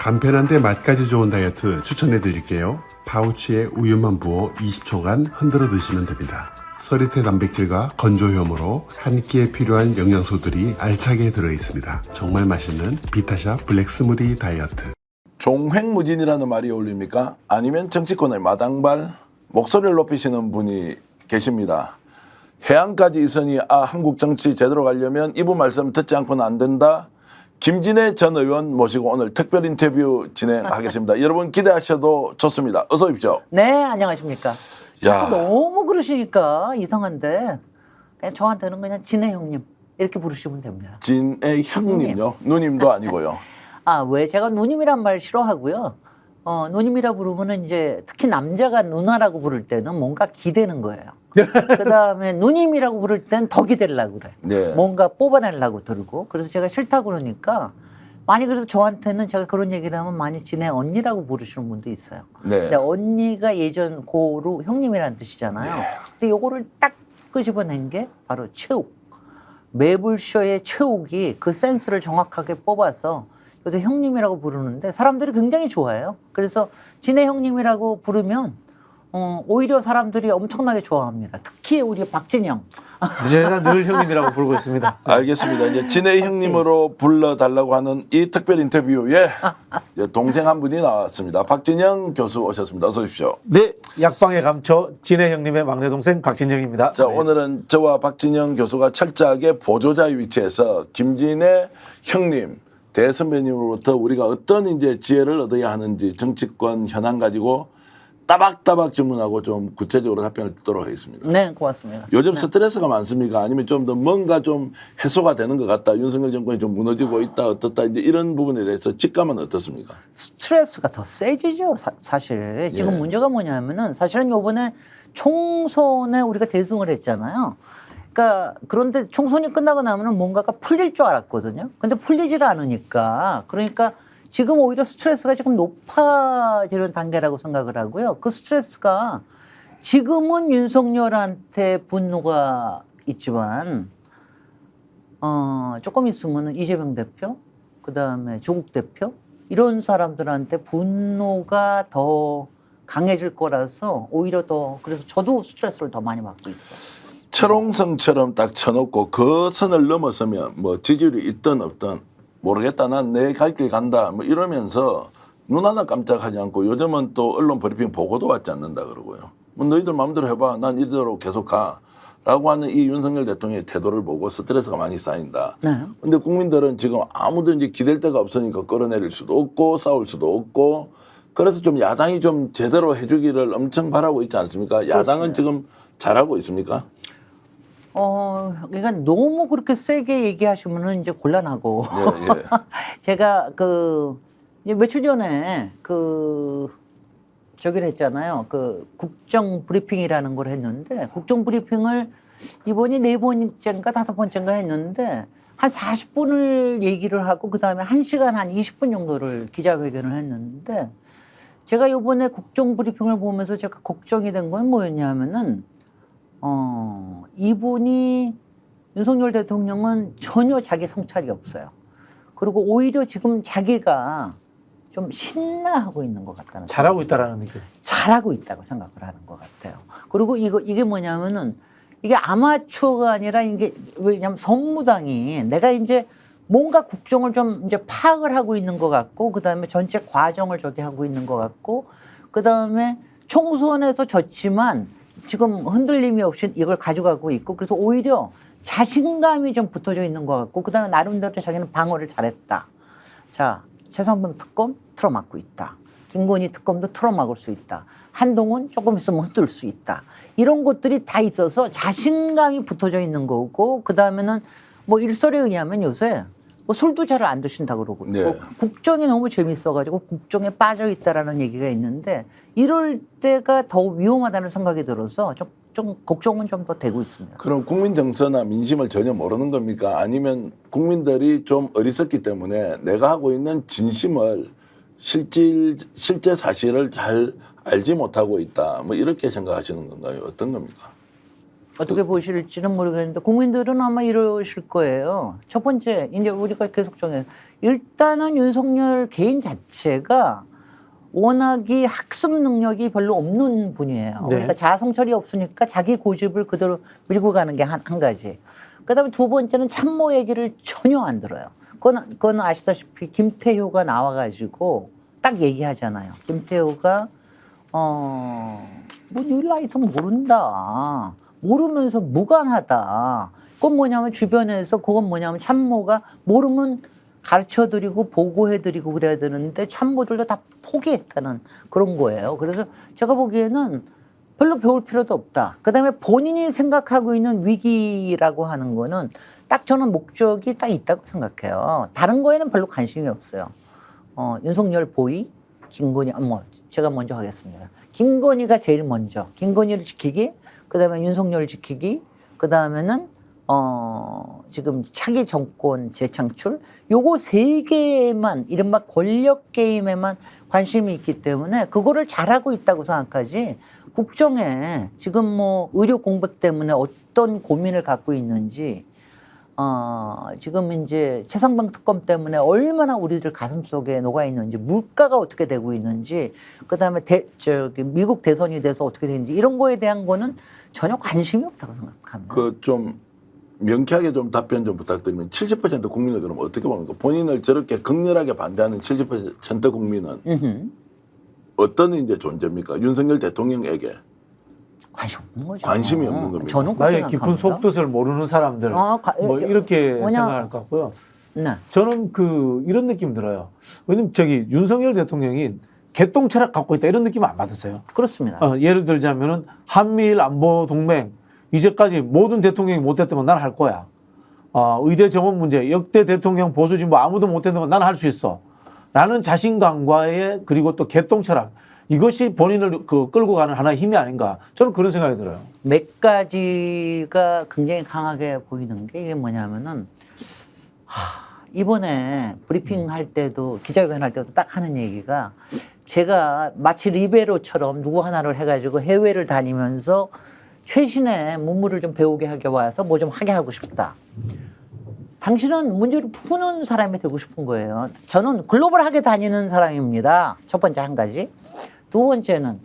간편한데 맛까지 좋은 다이어트 추천해 드릴게요. 파우치에 우유만 부어 20초간 흔들어 드시면 됩니다. 서리태 단백질과 건조효모로 한 끼에 필요한 영양소들이 알차게 들어있습니다. 정말 맛있는 비타샵 블랙 스무디 다이어트. 종횡무진이라는 말이 어울립니까? 아니면 정치권의 마당발? 목소리를 높이시는 분이 계십니다. 해안까지 있으니 한국 정치 제대로 가려면 이분 말씀 듣지 않고는 안 된다. 김진애 전 의원 모시고 오늘 특별 인터뷰 진행하겠습니다. 여러분 기대하셔도 좋습니다. 어서 오십시오. 네, 안녕하십니까. 야. 너무 그러시니까 이상한데 그냥 저한테는 그냥 진애 형님 이렇게 부르시면 됩니다. 진애 형님요? 누님도 아니고요. 왜 제가 누님이란 말 싫어하고요. 누님이라 부르면은 이제 특히 남자가 누나라고 부를 때는 뭔가 기대는 거예요. 그다음에 누님이라고 부를 땐 더 기대려고 그래. 네. 뭔가 뽑아내려고 들고. 그래서 제가 싫다고 그러니까 많이 그래도 저한테는 제가 그런 얘기를 하면 많이 진애 언니라고 부르시는 분도 있어요. 네. 근데 언니가 예전 고루 형님이라는 뜻이잖아요. 네. 근데 요거를 딱 끄집어낸 게 바로 최욱. 매불쇼의 최욱이 그 센스를 정확하게 뽑아서 요새 형님이라고 부르는데 사람들이 굉장히 좋아해요. 그래서 진애 형님이라고 부르면 오히려 사람들이 엄청나게 좋아합니다. 특히 우리 박진영. 제가 늘 형님이라고 부르고 있습니다. 알겠습니다. 이제 진애 형님으로 불러달라고 하는 이 특별 인터뷰에 동생 한 분이 나왔습니다. 박진영 교수 오셨습니다. 어서 오십시오. 네, 약방의 감초 진해 형님의 막내 동생 박진영입니다. 자, 네. 오늘은 저와 박진영 교수가 철저하게 보조자의 위치에서 김진애 형님 대선배님으로부터 우리가 어떤 이제 지혜를 얻어야 하는지 정치권 현안 가지고 따박따박 질문하고 좀 구체적으로 답변을 듣도록 하겠습니다. 네, 고맙습니다. 요즘 네. 스트레스가 많습니까? 아니면 좀 더 뭔가 좀 해소가 되는 것 같다. 윤석열 정권이 좀 무너지고 있다. 어떻다. 이제 이런 부분에 대해서 직감은 어떻습니까? 스트레스가 더 세지죠, 사실. 지금 예. 문제가 뭐냐면은 사실은 요번에 총선에 우리가 대승을 했잖아요. 그러니까 그런데 총선이 끝나고 나면은 뭔가가 풀릴 줄 알았거든요. 근데 풀리질 않으니까. 그러니까 지금 오히려 스트레스가 조금 높아지는 단계라고 생각을 하고요. 그 스트레스가 지금은 윤석열한테 분노가 있지만 조금 있으면 이재명 대표, 그다음에 조국 대표 이런 사람들한테 분노가 더 강해질 거라서 오히려 더 그래서 저도 스트레스를 더 많이 받고 있어요. 철옹성처럼 딱 쳐놓고 그 선을 넘어서면 뭐 지지율이 있든 없든 모르겠다. 난 내 갈 길 간다. 뭐 이러면서 눈 하나 깜짝하지 않고 요즘은 또 언론 브리핑 보고도 받지 않는다 그러고요. 뭐 너희들 마음대로 해봐. 난 이대로 계속 가. 라고 하는 이 윤석열 대통령의 태도를 보고 스트레스가 많이 쌓인다. 네. 근데 국민들은 지금 아무도 이제 기댈 데가 없으니까 끌어내릴 수도 없고 싸울 수도 없고 그래서 좀 야당이 좀 제대로 해주기를 엄청 바라고 있지 않습니까? 야당은 지금 잘하고 있습니까? 그러니까 너무 그렇게 세게 얘기하시면은 이제 곤란하고. 예, 예. 제가 이제 며칠 전에 저기를 했잖아요. 국정 브리핑이라는 걸 했는데 국정 브리핑을 이번이 4번째인가 5번째인가 했는데 한 40분을 얘기를 하고 그다음에 1시간 한 20분 정도를 기자회견을 했는데 제가 이번에 국정 브리핑을 보면서 제가 걱정이 된 건 뭐였냐면은 이분이 윤석열 대통령은 전혀 자기 성찰이 없어요. 그리고 오히려 지금 자기가 좀 신나하고 있는 것 같다는. 잘하고 있다라는 느낌. 잘하고 있다고 생각을 하는 것 같아요. 그리고 이게 뭐냐면은 이게 아마추어가 아니라 이게 왜냐면 선무당이 내가 이제 뭔가 국정을 좀 이제 파악을 하고 있는 것 같고 그다음에 전체 과정을 저기 하고 있는 것 같고 그다음에 총선에서 졌지만 지금 흔들림이 없이 이걸 가져가고 있고 그래서 오히려 자신감이 좀 붙어져 있는 것 같고 그다음에 나름대로 자기는 방어를 잘했다. 자, 최상병 특검 틀어막고 있다. 김건희 특검도 틀어막을 수 있다. 한동훈 조금 있으면 흔들 수 있다. 이런 것들이 다 있어서 자신감이 붙어져 있는 거고 그다음에는 뭐 일설에 의하면 요새 뭐 술도 잘 안 드신다 그러고 네. 국정이 너무 재밌어가지고 국정에 빠져 있다라는 얘기가 있는데 이럴 때가 더 위험하다는 생각이 들어서 좀 걱정은 좀 더 되고 있습니다. 그럼 국민 정서나 민심을 전혀 모르는 겁니까? 아니면 국민들이 좀 어리석기 때문에 내가 하고 있는 진심을 실제 사실을 잘 알지 못하고 있다. 뭐 이렇게 생각하시는 건가요? 어떤 겁니까? 어떻게 보실지는 모르겠는데 국민들은 아마 이러실 거예요. 첫 번째, 이제 우리가 계속 정해. 일단은 윤석열 개인 자체가 워낙이 학습 능력이 별로 없는 분이에요. 네. 그러니까 자아 성찰이 없으니까 자기 고집을 그대로 밀고 가는 게 한 가지. 그다음에 두 번째는 참모 얘기를 전혀 안 들어요. 그건 아시다시피 김태효가 나와가지고 딱 얘기하잖아요. 김태효가 뭐 뉴라이트 모른다. 모르면서 무관하다. 그건 뭐냐면 주변에서 그건 뭐냐면 참모가 모르면 가르쳐드리고 보고해드리고 그래야 되는데 참모들도 다 포기했다는 그런 거예요. 그래서 제가 보기에는 별로 배울 필요도 없다. 그다음에 본인이 생각하고 있는 위기라고 하는 거는 딱 저는 목적이 딱 있다고 생각해요. 다른 거에는 별로 관심이 없어요. 윤석열 보위, 김건희, 제가 먼저 하겠습니다. 김건희가 제일 먼저. 김건희를 지키기, 그다음에 윤석열을 지키기, 그다음에는 지금 차기 정권 재창출, 요거 세 개만 이른바 권력 게임에만 관심이 있기 때문에 그거를 잘하고 있다고 생각하지. 국정에 지금 뭐 의료 공백 때문에 어떤 고민을 갖고 있는지, 지금 이제 최상병 특검 때문에 얼마나 우리들 가슴 속에 녹아 있는지, 물가가 어떻게 되고 있는지, 그다음에 미국 대선이 돼서 어떻게 되는지 이런 거에 대한 거는 전혀 관심이 없다고 생각합니다. 그 좀 명쾌하게 좀 답변 좀 부탁드리면 70% 국민을 그럼 어떻게 봅니까? 본인을 저렇게 극렬하게 반대하는 70% 국민은 어떤 이제 존재입니까? 윤석열 대통령에게 관심 없는 거죠. 관심이 없는 겁니다. 저는 나의 그렇게 깊은 생각합니다. 속뜻을 모르는 사람들 뭐 이렇게 생각할 것 같고요. 네. 저는 이런 느낌 들어요. 왜냐면 윤석열 대통령이 개똥 철학 갖고 있다 이런 느낌 안 받았어요. 그렇습니다. 예를 들자면은 한미일 안보 동맹 이제까지 모든 대통령이 못했던 건 난 할 거야. 의대 정원 문제 역대 대통령 보수 진보 아무도 못했던 건 난 할 수 있어. 라는 자신감과의 그리고 또 개똥 철학 이것이 본인을 끌고 가는 하나의 힘이 아닌가 저는 그런 생각이 들어요. 몇 가지가 굉장히 강하게 보이는 게 이게 뭐냐면은 이번에 브리핑 할 때도 기자회견 할 때도 딱 하는 얘기가 제가 마치 리베로처럼 누구 하나를 해가지고 해외를 다니면서 최신의 문물을 좀 배우게 하게 와서 뭐 좀 하게 하고 싶다. 당신은 문제를 푸는 사람이 되고 싶은 거예요. 저는 글로벌하게 다니는 사람입니다. 첫 번째 한 가지. 두 번째는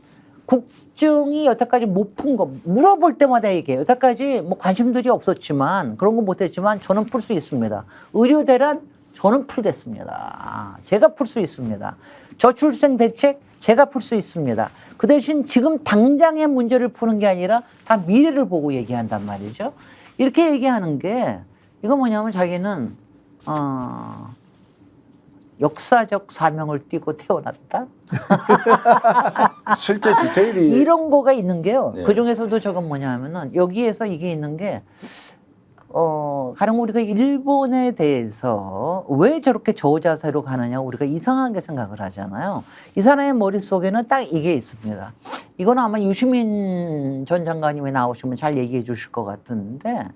국정이 여태까지 못 푼 거 물어볼 때마다 얘기해요. 여태까지 뭐 관심들이 없었지만 그런 거 못했지만 저는 풀 수 있습니다. 의료 대란 저는 풀겠습니다. 제가 풀 수 있습니다. 저출생 대책 제가 풀 수 있습니다. 그 대신 지금 당장의 문제를 푸는 게 아니라 다 미래를 보고 얘기한단 말이죠. 이렇게 얘기하는 게 이거 뭐냐면 자기는 역사적 사명을 띠고 태어났다. 실제 디테일이 이런 거가 있는 게요. 네. 그 중에서도 저건 뭐냐면은 여기에서 이게 있는 게 가령 우리가 일본에 대해서 왜 저렇게 저자세로 가느냐 우리가 이상하게 생각을 하잖아요. 이 사람의 머릿속에는 딱 이게 있습니다. 이건 아마 유시민 전 장관님이 나오시면 잘 얘기해 주실 것 같은데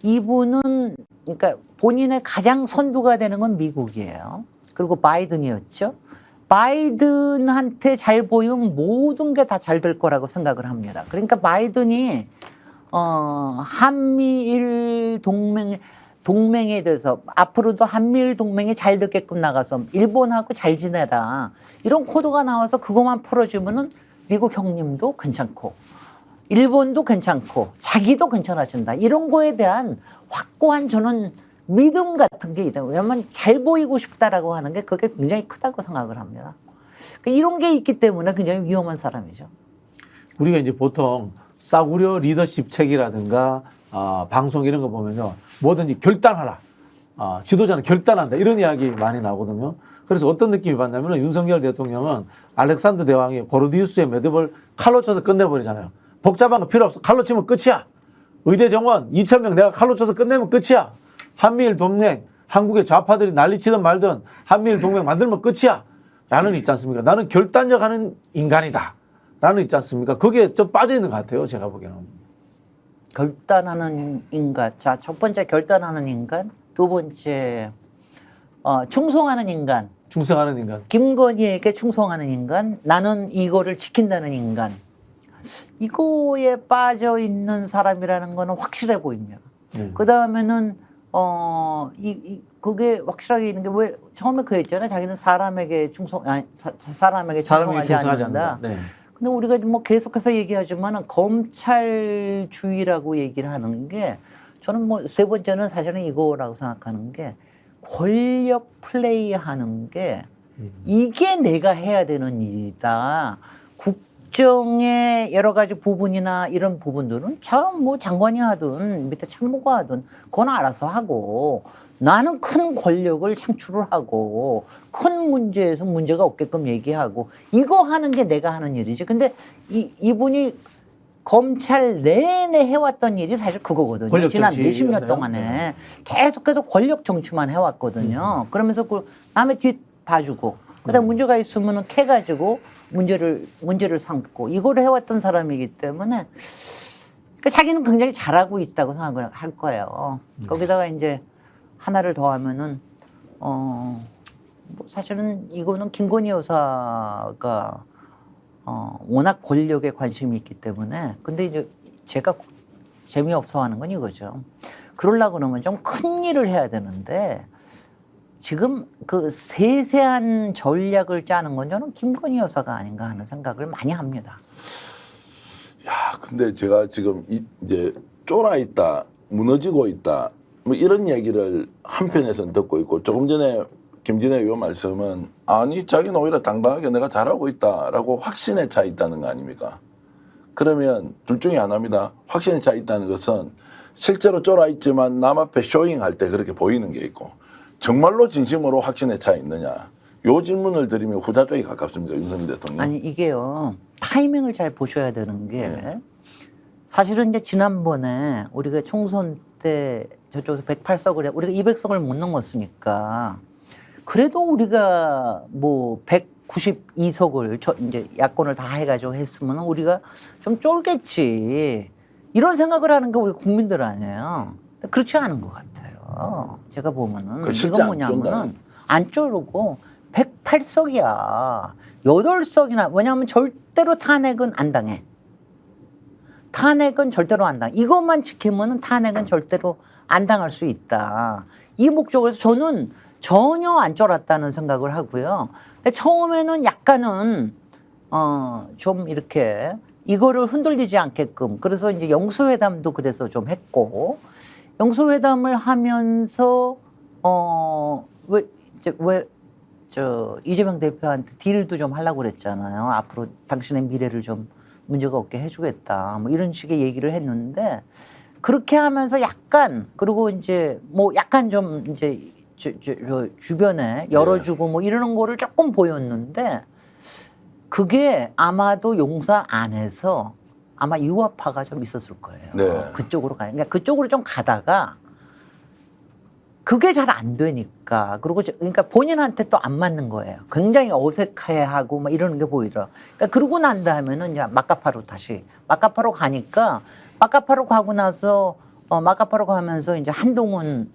이분은 그러니까 본인의 가장 선두가 되는 건 미국이에요. 그리고 바이든이었죠. 바이든한테 잘 보이면 모든 게 다 잘 될 거라고 생각을 합니다. 그러니까 바이든이 한미일 동맹에 대해서 앞으로도 한미일 동맹이 잘 되게끔 나가서 일본하고 잘 지내라. 이런 코드가 나와서 그것만 풀어주면은 미국 형님도 괜찮고 일본도 괜찮고 자기도 괜찮아진다. 이런 거에 대한 확고한 저는 믿음 같은 게 있다. 왜냐하면 잘 보이고 싶다라고 하는 게 그게 굉장히 크다고 생각을 합니다. 그러니까 이런 게 있기 때문에 굉장히 위험한 사람이죠. 우리가 이제 보통 싸구려 리더십 책이라든가 방송 이런 거 보면요. 뭐든지 결단하라. 지도자는 결단한다. 이런 이야기 많이 나오거든요. 그래서 어떤 느낌이 받냐면 윤석열 대통령은 알렉산더 대왕이 고르디우스의 매듭을 칼로 쳐서 끝내버리잖아요. 복잡한 거 필요 없어. 칼로 치면 끝이야. 의대 정원 2,000명 내가 칼로 쳐서 끝내면 끝이야. 한미일 동맹 한국의 좌파들이 난리치든 말든 한미일 동맹 만들면 끝이야. 라는 있지 않습니까? 나는 결단력 하는 인간이다. 라는 있지 않습니까? 거기에 좀 빠져 있는 것 같아요. 제가 보기에는. 결단하는 인간. 자, 첫 번째 결단하는 인간. 두 번째 충성하는 인간. 충성하는 인간. 김건희에게 충성하는 인간. 나는 이거를 지킨다는 인간. 이거에 빠져 있는 사람이라는 거는 확실해 보입니다. 그 다음에는 그게 확실하게 있는 게 왜 처음에 그랬잖아요. 자기는 사람에게 사람에게 충성하지 않는다. 네. 근데 우리가 뭐 계속해서 얘기하지만은 검찰주의라고 얘기를 하는 게 저는 뭐 세 번째는 사실은 이거라고 생각하는 게 권력 플레이하는 게 이게 내가 해야 되는 일이다. 국정의 여러 가지 부분이나 이런 부분들은 참 뭐 장관이 하든 밑에 참모가 하든 그건 알아서 하고 나는 큰 권력을 창출을 하고 큰 문제에서 문제가 없게끔 얘기하고 이거 하는 게 내가 하는 일이지. 근데 이분이 검찰 내내 해왔던 일이 사실 그거거든요. 지난 몇십 년 동안에 계속해서 권력 정치만 해왔거든요. 그러면서 그 남의 뒤 봐주고 그다음 문제가 있으면은 캐가지고 문제를 삼고 이거를 해왔던 사람이기 때문에 그러니까 자기는 굉장히 잘하고 있다고 생각을 할 거예요. 거기다가 이제 하나를 더 하면은 뭐 사실은 이거는 김건희 여사가 워낙 권력에 관심이 있기 때문에 근데 이제 제가 재미없어 하는 건 이거죠. 그러려고 그러면 좀 큰 일을 해야 되는데 지금 그 세세한 전략을 짜는 건 저는 김건희 여사가 아닌가 하는 생각을 많이 합니다. 야, 근데 제가 지금 이제 쫄아 있다, 무너지고 있다, 뭐 이런 얘기를 한편에서는 듣고 있고 조금 전에 김진애 의원 말씀은 아니 자기는 오히려 당당하게 내가 잘하고 있다라고 확신에 차 있다는 거 아닙니까? 그러면 둘 중에 하나입니다. 확신에 차 있다는 것은 실제로 쫄아 있지만 남 앞에 쇼잉할 때 그렇게 보이는 게 있고 정말로 진심으로 확신에 차 있느냐. 요 질문을 드리면 후자 쪽이 가깝습니다. 윤석열 대통령. 아니 이게요. 타이밍을 잘 보셔야 되는 게 사실은 이제 지난번에 우리가 총선 때 저쪽에서 108석을 우리가 200석을 못 넘었으니까 그래도 우리가 뭐 192석을 이제 야권을 다 해가지고 했으면 우리가 좀 쫄겠지 이런 생각을 하는 게 우리 국민들 아니에요. 그렇지 않은 것 같아요. 제가 보면은 이건 뭐냐면은 안 쫄고 108석이야. 8석이나 왜냐하면 절대로 탄핵은 안 당해. 탄핵은 절대로 안 당해. 이것만 지키면은 탄핵은 절대로 안 당할 수 있다. 이 목적에서 저는 전혀 안 쫄았다는 생각을 하고요. 근데 처음에는 약간은 좀 이렇게 이거를 흔들리지 않게끔 그래서 이제 영수회담도 그래서 좀 했고 영수회담을 하면서 이재명 대표한테 딜도 좀 하려고 그랬잖아요. 앞으로 당신의 미래를 좀 문제가 없게 해주겠다. 뭐 이런 식의 얘기를 했는데 그렇게 하면서 약간 그리고 이제 뭐 약간 좀 이제 주변에 열어주고 뭐 이러는 거를 조금 보였는데 그게 아마도 용사 안에서 아마 유화파가 좀 있었을 거예요. 네. 그쪽으로 그러니까 그쪽으로 좀 가다가 그게 잘 안 되니까 그리고 그러니까 본인한테 또 안 맞는 거예요. 굉장히 어색해하고 막 이러는 게 보이더라. 그러니까 그러고 난 다음에는 이제 마카파로 가니까 마카파로 가고 나서 마카파로 가면서 이제 한동훈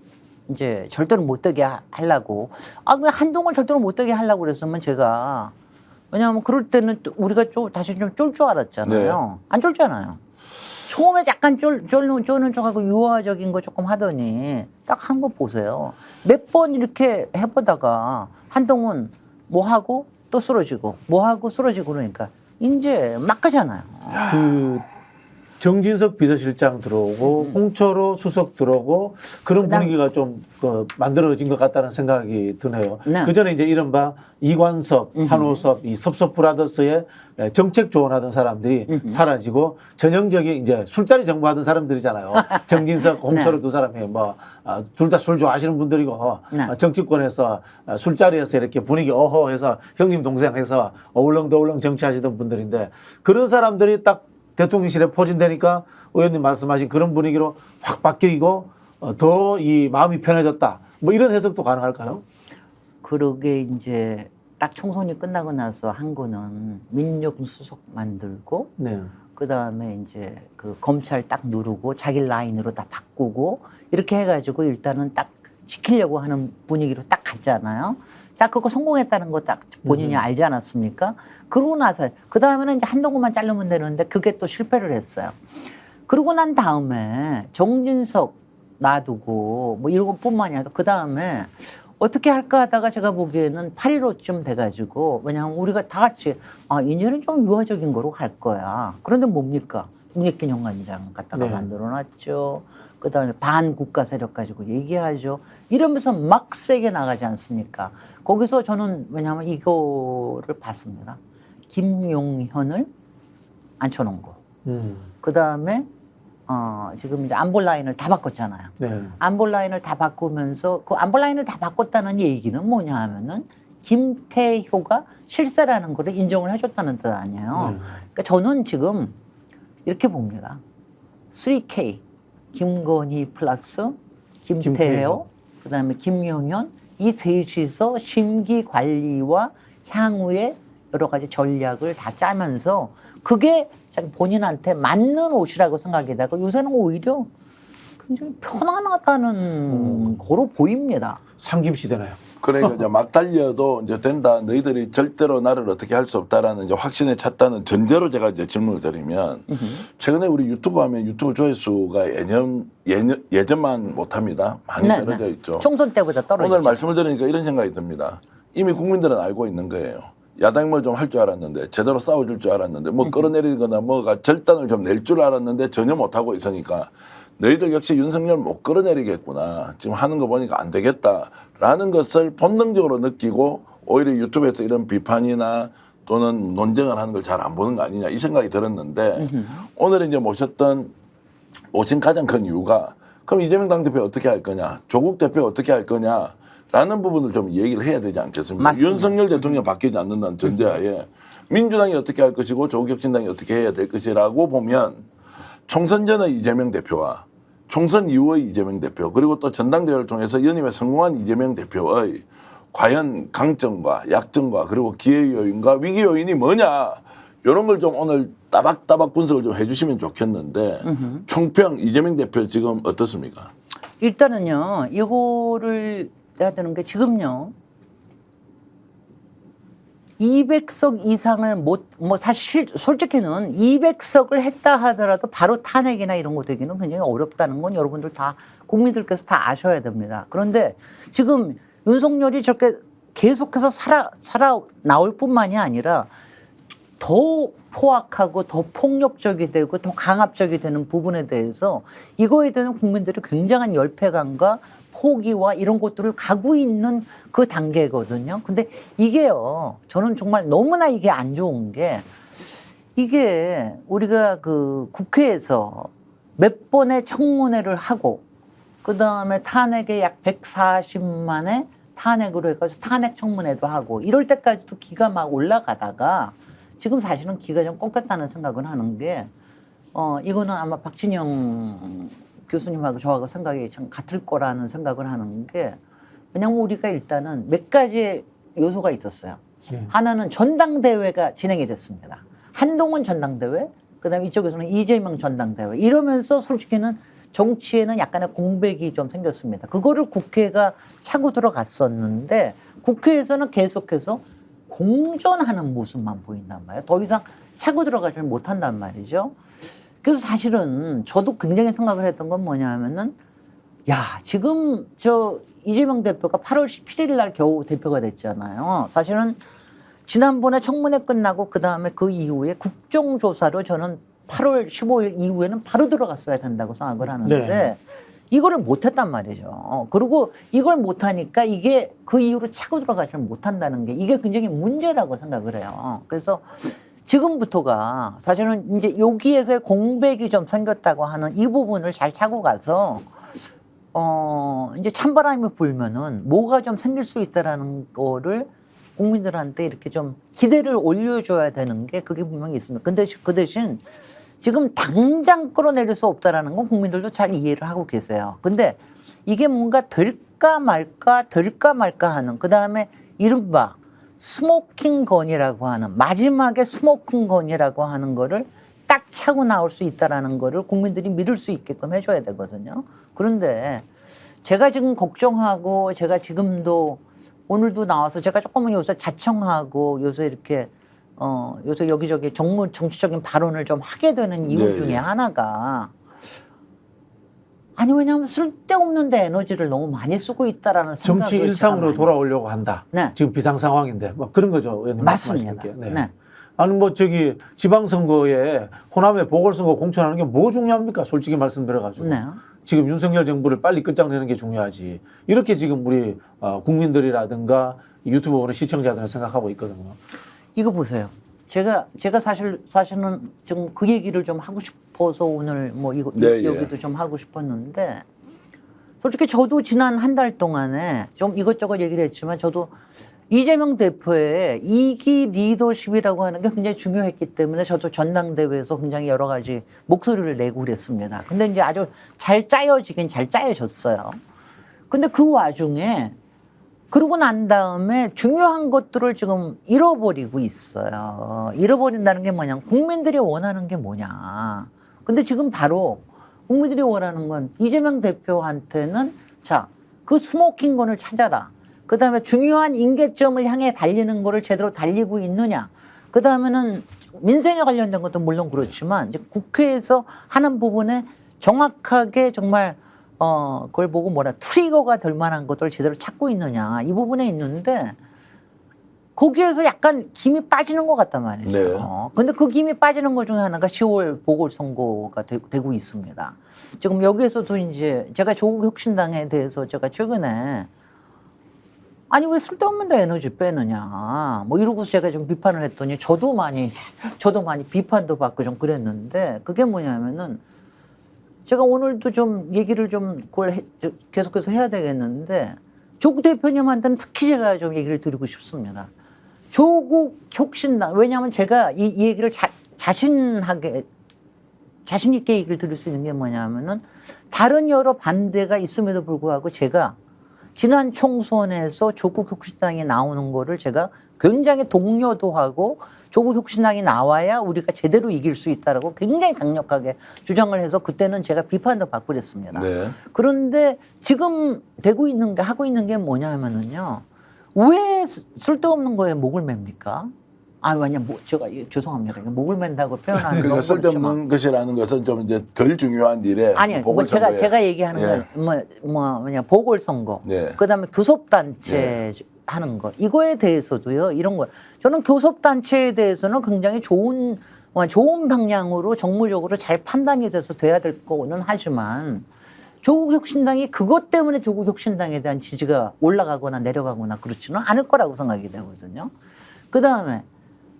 이제 절대로 못 되게 하려고 그냥 한동훈 절대로 못 되게 하려고 그랬으면 제가 왜냐하면 그럴 때는 또 우리가 다시 좀 쫄 줄 알았잖아요. 네. 안 쫄잖아요. 처음에 약간 쪼는 척하고 유화적인 거 조금 하더니 딱 한 거 보세요. 몇 번 이렇게 해보다가 한동훈 뭐 하고 또 쓰러지고 뭐 하고 쓰러지고 그러니까 이제 막 가잖아요. 그 정진석 비서실장 들어오고 홍철호 수석 들어오고 그런 분위기가 좀 만들어진 것 같다는 생각이 드네요. 네. 그 전에 이제 이른바 이관섭, 한호섭, 이 섭섭 브라더스의 정책 조언하던 사람들이 사라지고 전형적인 이제 술자리 정부하던 사람들이잖아요. 정진석, 홍철호 두 사람이 뭐 둘 다 술 좋아하시는 분들이고 정치권에서 술자리에서 이렇게 분위기 어허해서 형님 동생 해서 어울렁더울렁 정치하시던 분들인데 그런 사람들이 딱 대통령실에 포진되니까 의원님 말씀하신 그런 분위기로 확 바뀌고 더 이 마음이 편해졌다. 뭐 이런 해석도 가능할까요? 그러게 이제 딱 총선이 끝나고 나서 한 거는 민정수석 만들고 네. 그다음에 이제 그 검찰 딱 누르고 자기 라인으로 다 바꾸고 이렇게 해가지고 일단은 딱 지키려고 하는 분위기로 딱 갔잖아요. 자, 그거 성공했다는 거 딱 본인이 알지 않았습니까? 그러고 나서 그 다음에는 이제 한동훈만 자르면 되는데 그게 또 실패를 했어요. 그러고 난 다음에 정진석 놔두고 뭐 이런 것뿐만이 아니라 그 다음에 어떻게 할까 하다가 제가 보기에는 8.15쯤 돼가지고 왜냐하면 우리가 다 같이 이제는 좀 유화적인 거로 갈 거야. 그런데 뭡니까? 국립기념관장 갖다가 네. 만들어놨죠. 그다음에 반국가 세력 가지고 얘기하죠. 이러면서 막 세게 나가지 않습니까? 거기서 저는 왜냐하면 이거를 봤습니다. 김용현을 앉혀놓은 거. 그다음에 지금 이제 안보 라인을 다 바꿨잖아요. 네. 안보 라인을 다 바꾸면서 그 안보 라인을 다 바꿨다는 얘기는 뭐냐 하면은 김태효가 실세라는 거를 인정을 해줬다는 뜻 아니에요. 그러니까 저는 지금 이렇게 봅니다. 3K 김건희 플러스 김태효 그다음에 김용현 이 셋이서 심기 관리와 향후의 여러 가지 전략을 다 짜면서 그게 본인한테 맞는 옷이라고 생각이 되고 요새는 오히려 굉장히 편안하다는 거로 보입니다. 상김시대나요? 그러니까 이제 막 달려도 이제 된다. 너희들이 절대로 나를 어떻게 할 수 없다라는 이제 확신에 찼다는 전제로 제가 이제 질문을 드리면 최근에 우리 유튜브 하면 유튜브 조회수가 예전만 못합니다. 많이 떨어져 있죠. 총선 때보다 떨어지죠. 오늘 말씀을 드리니까 이런 생각이 듭니다. 이미 국민들은 알고 있는 거예요. 야당이 뭘 좀 할 줄 알았는데 제대로 싸워줄 줄 알았는데 뭐 끌어내리거나 뭐가 절단을 좀 낼 줄 알았는데 전혀 못하고 있으니까 너희들 역시 윤석열 못 끌어내리겠구나. 지금 하는 거 보니까 안 되겠다라는 것을 본능적으로 느끼고 오히려 유튜브에서 이런 비판이나 또는 논쟁을 하는 걸 잘 안 보는 거 아니냐 이 생각이 들었는데 오늘 이제 오신 가장 큰 이유가 그럼 이재명 당대표 어떻게 할 거냐 조국 대표 어떻게 할 거냐 라는 부분을 좀 얘기를 해야 되지 않겠습니까? 맞습니다. 윤석열 대통령이 바뀌지 않는다는 전제하에 민주당이 어떻게 할 것이고 조국혁신당이 어떻게 해야 될 것이라고 보면 총선 전의 이재명 대표와 총선 이후의 이재명 대표 그리고 또 전당대회를 통해서 연임에 성공한 이재명 대표의 과연 강점과 약점과 그리고 기회 요인과 위기 요인이 뭐냐 이런 걸 좀 오늘 따박따박 분석을 좀 해주시면 좋겠는데 총평 이재명 대표 지금 어떻습니까? 일단은요 이거를 해야 되는 게 지금요 200석 이상을 뭐 사실 솔직히는 200석을 했다 하더라도 바로 탄핵이나 이런 거 되기는 굉장히 어렵다는 건 여러분들 다 국민들께서 다 아셔야 됩니다. 그런데 지금 윤석열이 저렇게 계속해서 살아 나올 뿐만이 아니라 더 포악하고 더 폭력적이 되고 더 강압적이 되는 부분에 대해서 이거에 대한 국민들이 굉장한 열패감과 포기와 이런 것들을 가고 있는 그 단계거든요. 근데 이게요, 저는 정말 너무나 이게 안 좋은 게 이게 우리가 그 국회에서 몇 번의 청문회를 하고 그 다음에 탄핵에 약 140만의 탄핵으로 해가지고 탄핵 청문회도 하고 이럴 때까지도 기가 막 올라가다가 지금 사실은 기가 좀 꺾였다는 생각을 하는 게 이거는 아마 박진영 교수님하고 저하고 생각이 참 같을 거라는 생각을 하는 게 왜냐하면 우리가 일단은 몇 가지 요소가 있었어요. 하나는 전당대회가 진행이 됐습니다. 한동훈 전당대회, 그다음에 이쪽에서는 이재명 전당대회 이러면서 솔직히는 정치에는 약간의 공백이 좀 생겼습니다. 그거를 국회가 차고 들어갔었는데 국회에서는 계속해서 공전하는 모습만 보인단 말이에요. 더 이상 차고 들어가지 못한단 말이죠. 그래서 사실은 저도 굉장히 생각을 했던 건 뭐냐면은 지금 저 이재명 대표가 8월 17일 날 겨우 대표가 됐잖아요. 사실은 지난번에 청문회 끝나고 그다음에 그 이후에 국정조사로 저는 8월 15일 이후에는 바로 들어갔어야 된다고 생각을 하는데 네. 이거를 못했단 말이죠. 그리고 이걸 못하니까 이게 그 이후로 차고 들어가지 못한다는 게 이게 굉장히 문제라고 생각을 해요. 그래서 지금부터가 사실은 이제 여기에서의 공백이 좀 생겼다고 하는 이 부분을 잘 차고 가서 이제 찬바람이 불면은 뭐가 좀 생길 수 있다라는 거를 국민들한테 이렇게 좀 기대를 올려줘야 되는 게 그게 분명히 있습니다. 근데 그 대신 지금 당장 끌어내릴 수 없다라는 건 국민들도 잘 이해를 하고 계세요. 근데 이게 뭔가 될까 말까 하는 그다음에 이른바 스모킹 건이라고 하는 마지막에 스모킹 건이라고 하는 거를 딱 차고 나올 수 있다라는 거를 국민들이 믿을 수 있게끔 해줘야 되거든요. 그런데 제가 지금 걱정하고 제가 지금도 오늘도 나와서 제가 조금은 요새 자청하고 요새 이렇게 요새 여기저기 정치적인 발언을 좀 하게 되는 이유 네, 중에 예. 하나가 아니 왜냐하면 쓸데없는데 에너지를 너무 많이 쓰고 있다라는 생각을 정치 일상으로 제가 많이 돌아오려고 한다. 네. 지금 비상 상황인데 뭐 그런 거죠. 의원님 맞습니다. 말씀하시는 게. 네. 아니 뭐 저기 지방선거에 호남에 보궐선거 공천하는 게 뭐 중요합니까? 솔직히 말씀드려가지고 네. 지금 윤석열 정부를 빨리 끝장내는 게 중요하지. 이렇게 지금 우리 국민들이라든가 유튜브 보는 시청자들은 생각하고 있거든요. 이거 보세요. 제가 사실은 좀 그 얘기를 좀 하고 싶어서 오늘 뭐 이거 네, 여기도 좀 하고 싶었는데 솔직히 저도 지난 한 달 동안에 좀 이것저것 얘기를 했지만 저도 이재명 대표의 2기 리더십이라고 하는 게 굉장히 중요했기 때문에 저도 전당대회에서 굉장히 여러 가지 목소리를 내고 그랬습니다. 근데 이제 아주 잘 짜여지긴 잘 짜여졌어요. 근데 그 와중에 그러고 난 다음에 중요한 것들을 지금 잃어버리고 있어요. 잃어버린다는 게 뭐냐. 국민들이 원하는 게 뭐냐. 근데 지금 바로 국민들이 원하는 건 이재명 대표한테는 자, 그 스모킹건을 찾아라. 그 다음에 중요한 임계점을 향해 달리는 거를 제대로 달리고 있느냐. 그 다음에는 민생에 관련된 것도 물론 그렇지만 이제 국회에서 하는 부분에 정확하게 정말 그걸 보고 뭐라 트리거가 될 만한 것들을 제대로 찾고 있느냐 이 부분에 있는데 거기에서 약간 김이 빠지는 것 같단 말이죠. 네. 근데 그 김이 빠지는 것 중에 하나가 10월 보궐선거가 되고 있습니다. 지금 여기에서도 이제 제가 조국 혁신당에 대해서 제가 최근에 아니 왜 쓸데없는데 에너지 빼느냐 뭐 이러고서 제가 좀 비판을 했더니 저도 많이 비판도 받고 좀 그랬는데 그게 뭐냐면은 제가 오늘도 좀 얘기를 좀 그걸 계속해서 해야 되겠는데 조국 대표님한테는 특히 제가 좀 얘기를 드리고 싶습니다. 조국 혁신당 왜냐하면 제가 이 얘기를 자신 있게 얘기를 드릴 수 있는 게 뭐냐면은 다른 여러 반대가 있음에도 불구하고 제가 지난 총선에서 조국 혁신당이 나오는 거를 제가 굉장히 독려도 하고 조국 혁신당이 나와야 우리가 제대로 이길 수 있다라고 굉장히 강력하게 주장을 해서 그때는 제가 비판도 받고 그랬습니다. 네. 그런데 지금 하고 있는 게 뭐냐면은요. 왜 쓸데없는 거에 목을 맵니까? 제가 죄송합니다. 목을 맨다고 표현하는 거 그러니까 쓸데없는 것이라는 것은 좀 이제 덜 중요한 일에 아니요. 뭐 제가 얘기하는 건 뭐냐 보궐선거, 네. 그다음에 교섭단체 하는 거 이거에 대해서도요. 이런 거 저는 교섭단체에 대해서는 굉장히 좋은 방향으로 정무적으로 잘 판단이 돼서 돼야 될 거는 하지만 조국 혁신당이 그것 때문에 조국 혁신당에 대한 지지가 올라가거나 내려가거나 그렇지는 않을 거라고 생각이 되거든요. 그다음에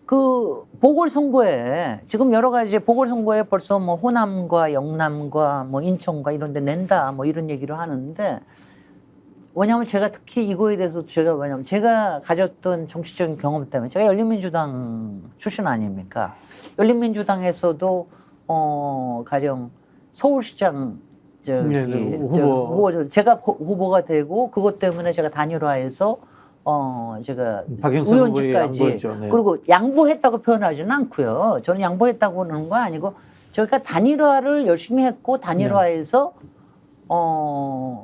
그 보궐선거에 지금 여러 가지 보궐선거에 벌써 뭐 호남과 영남과 뭐 인천과 이런 데 낸다 뭐 이런 얘기를 하는데 왜냐하면 제가 특히 이거에 대해서 제가 가졌던 정치적인 경험 때문에 제가 열린민주당 출신 아닙니까? 열린민주당에서도 가령 서울시장 후보 제가 후보가 되고 그것 때문에 제가 단일화해서 제가 박영선 의원직까지 네. 그리고 양보했다고 표현하지는 않고요. 저는 양보했다고 하는 거 아니고 저희가 단일화를 열심히 했고 단일화해서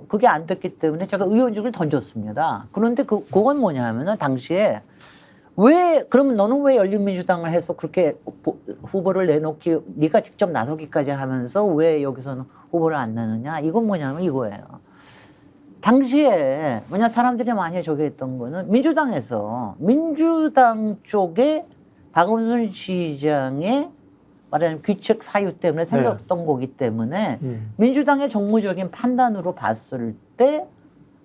그게 안 됐기 때문에 제가 의원직을 던졌습니다. 그런데 그건 뭐냐면은 당시에 그러면 너는 왜 열린민주당을 해서 그렇게 후보를 내놓기 네가 직접 나서기까지 하면서 왜 여기서는 후보를 안 내느냐? 이건 뭐냐면 이거예요. 당시에 사람들이 많이 저기 했던 거는 민주당 쪽에 박원순 시장의 말하자면 귀책 사유 때문에 생겼던 거기 때문에 민주당의 정무적인 판단으로 봤을 때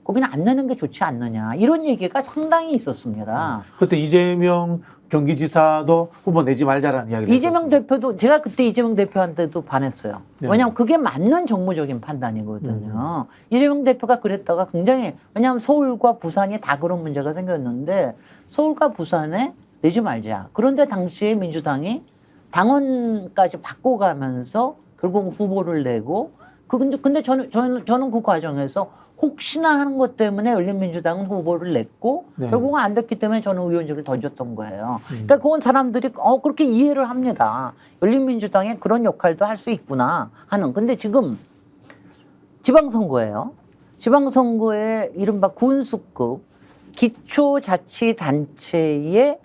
거기는 안 내는 게 좋지 않느냐 이런 얘기가 상당히 있었습니다. 그때 이재명 경기지사도 후보 내지 말자라는 이야기를 이재명 했었어요. 대표도 제가 그때 이재명 대표한테도 반했어요. 네. 왜냐하면 그게 맞는 정무적인 판단이거든요. 이재명 대표가 그랬다가 굉장히 왜냐하면 서울과 부산이 다 그런 문제가 생겼는데 서울과 부산에 내지 말자. 그런데 당시에 민주당이 당원까지 바꿔가면서 결국 후보를 내고 근데 저는 그 과정에서 혹시나 하는 것 때문에 열린민주당은 후보를 냈고 네. 결국은 안 됐기 때문에 저는 의원직을 던졌던 거예요. 그러니까 그건 사람들이 그렇게 이해를 합니다. 열린민주당에 그런 역할도 할 수 있구나 하는. 근데 지금 지방선거예요. 지방선거에 이른바 군수급 기초자치단체의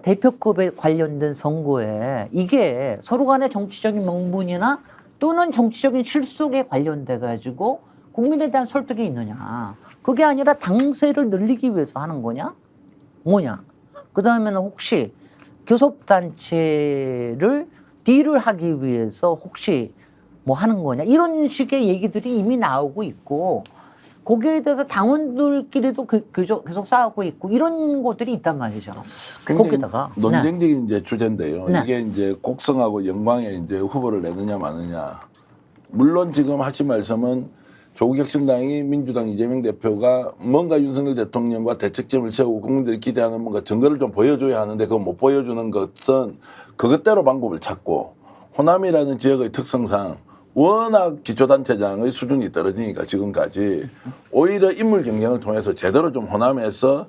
대표급에 관련된 선거에 이게 서로 간의 정치적인 명분이나 또는 정치적인 실속에 관련돼 가지고 국민에 대한 설득이 있느냐. 그게 아니라 당세를 늘리기 위해서 하는 거냐? 뭐냐? 그 다음에는 혹시 교섭단체를 딜을 하기 위해서 혹시 뭐 하는 거냐? 이런 식의 얘기들이 이미 나오고 있고 거기에 대해서 당원들끼리도 계속 싸우고 있고 이런 것들이 있단 말이죠. 굉장히 거기다가 논쟁적인 이제 주제인데요. 네. 이게 이제 곡성하고 영광에 이제 후보를 내느냐 마느냐. 물론 지금 하신 말씀은 조국혁신당이 민주당 이재명 대표가 뭔가 윤석열 대통령과 대책점을 세우고 국민들이 기대하는 뭔가 증거를 좀 보여줘야 하는데 그거 못 보여주는 것은 그것대로 방법을 찾고 호남이라는 지역의 특성상 워낙 기초단체장의 수준이 떨어지니까 지금까지 오히려 인물 경쟁을 통해서 제대로 좀 호남에서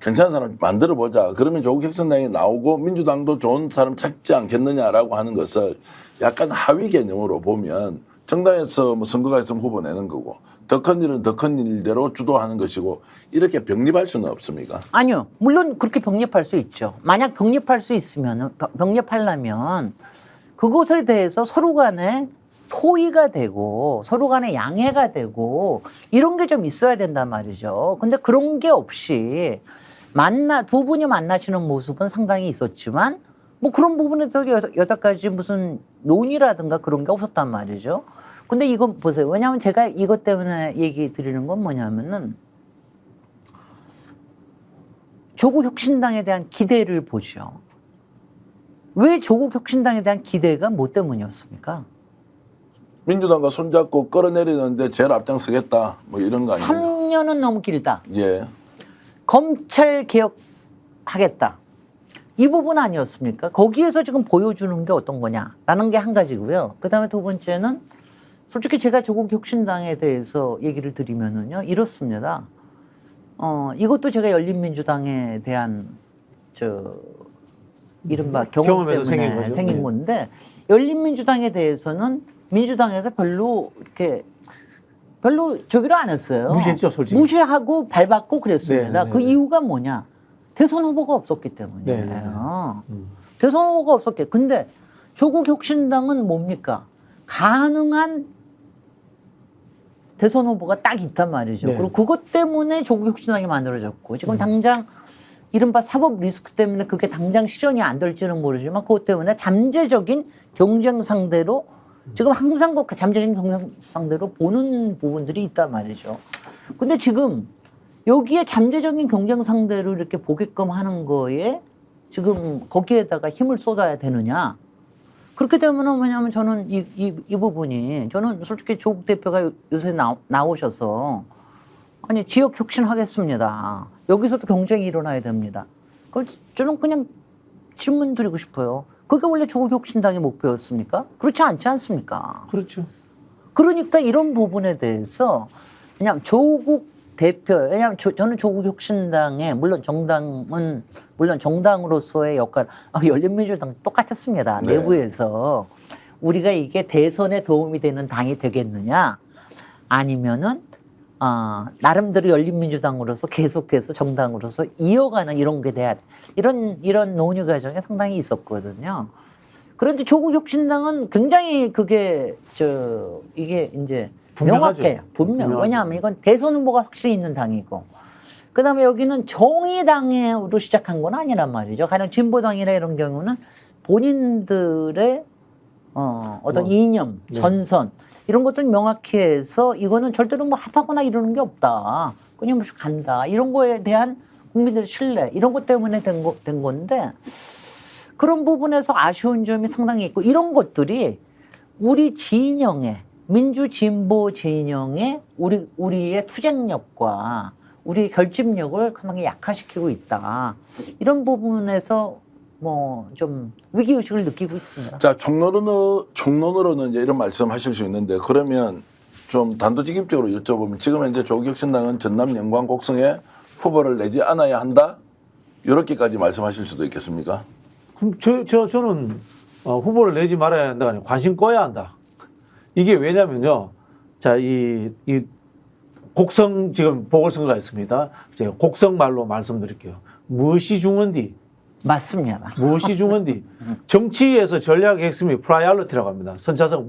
괜찮은 사람 만들어보자. 그러면 조국혁신당이 나오고 민주당도 좋은 사람 찾지 않겠느냐라고 하는 것을 약간 하위 개념으로 보면 정당에서 뭐 선거가 있으면 후보 내는 거고 더 큰 일은 더 큰 일대로 주도하는 것이고 이렇게 병립할 수는 없습니까? 아니요. 물론 그렇게 병립할 수 있죠. 만약 병립할 수 있으면 병립하려면 그것에 대해서 서로 간에 토의가 되고 서로 간에 양해가 되고 이런 게 좀 있어야 된단 말이죠. 근데 그런 게 없이 두 분이 만나시는 모습은 상당히 있었지만 뭐 그런 부분에서 여태까지 무슨 논의라든가 그런 게 없었단 말이죠. 근데 이건 보세요. 왜냐하면 제가 이것 때문에 얘기 드리는 건 뭐냐면은 조국혁신당에 대한 기대를 보죠. 왜 조국혁신당에 대한 기대가 뭐 때문이었습니까? 민주당과 손잡고 끌어내리는데 제일 앞장서겠다 뭐 이런 거 아니에요? 3년은 너무 길다. 예. 검찰 개혁하겠다. 이 부분 아니었습니까? 거기에서 지금 보여주는 게 어떤 거냐라는 게 한 가지고요. 그다음에 두 번째는 솔직히 제가 조국혁신당에 대해서 얘기를 드리면은요 이렇습니다. 이것도 제가 열린민주당에 대한 이른바 경험 경험에서 때문에 생긴 네. 건데 열린민주당에 대해서는 민주당에서 별로 저기를 안 했어요. 무시했죠, 솔직히. 무시하고 밟았고 그랬습니다. 네, 네, 그 네. 이유가 뭐냐? 대선 후보가 없었기 때문이에요. 네, 네, 네. 대선 후보가 없었기. 근데 조국혁신당은 뭡니까? 가능한 대선 후보가 딱 있단 말이죠. 네. 그리고 그것 때문에 조국혁신당이 만들어졌고 지금 당장 이른바 사법 리스크 때문에 그게 당장 실현이 안 될지는 모르지만 그것 때문에 잠재적인 경쟁 상대로 지금 항상 그 잠재적인 경쟁 상대로 보는 부분들이 있단 말이죠. 근데 지금 여기에 잠재적인 경쟁 상대로 이렇게 보게끔 하는 거에 지금 거기에다가 힘을 쏟아야 되느냐? 그렇게 되면은 뭐냐면 저는 이 부분이 저는 솔직히 조국 대표가 요새 나오셔서 아니 지역 혁신하겠습니다. 여기서도 경쟁이 일어나야 됩니다. 저는 그냥 질문 드리고 싶어요. 그게 원래 조국 혁신당의 목표였습니까? 그렇지 않지 않습니까? 그렇죠. 그러니까 이런 부분에 대해서 그냥 조국 대표, 왜냐하면 저는 조국혁신당의 물론 정당으로서의 역할, 열린민주당 똑같았습니다. 네. 내부에서 우리가 이게 대선에 도움이 되는 당이 되겠느냐, 아니면은 나름대로 열린민주당으로서 계속해서 정당으로서 이어가는 이런 게 돼야 돼. 이런 논의 과정이 상당히 있었거든요. 그런데 조국혁신당은 굉장히 그게 이게 이제 분명하죠. 명확해요. 분명하죠. 왜냐하면 이건 대선 후보가 확실히 있는 당이고, 그다음에 여기는 정의당으로 시작한 건 아니란 말이죠. 가령 진보당이나 이런 경우는 본인들의 어떤 이념, 네. 전선 이런 것들 명확히 해서 이거는 절대로 뭐 합하거나 이러는 게 없다. 그냥 뭐 간다. 이런 거에 대한 국민들의 신뢰 이런 것 때문에 된 건데 그런 부분에서 아쉬운 점이 상당히 있고 이런 것들이 우리 진영의 민주진보 진영의 우리의 투쟁력과 우리의 결집력을 상당히 약화시키고 있다. 이런 부분에서 뭐 좀 위기의식을 느끼고 있습니다. 자, 총론으로는 이제 이런 말씀하실 수 있는데 그러면 좀 단도직입적으로 여쭤보면 지금 현재 조국혁신당은 전남, 영광, 곡성에 후보를 내지 않아야 한다? 이렇게까지 말씀하실 수도 있겠습니까? 그럼 저는 후보를 내지 말아야 한다가 아니라 관심 꺼야 한다. 이게 왜냐면요. 자, 이 곡성 지금 보궐선거가 있습니다. 제가 곡성 말로 말씀드릴게요. 무엇이 중헌디? 맞습니다. 무엇이 중헌디? 정치에서 전략의 핵심이 프라이얼리티라고 합니다. 선차성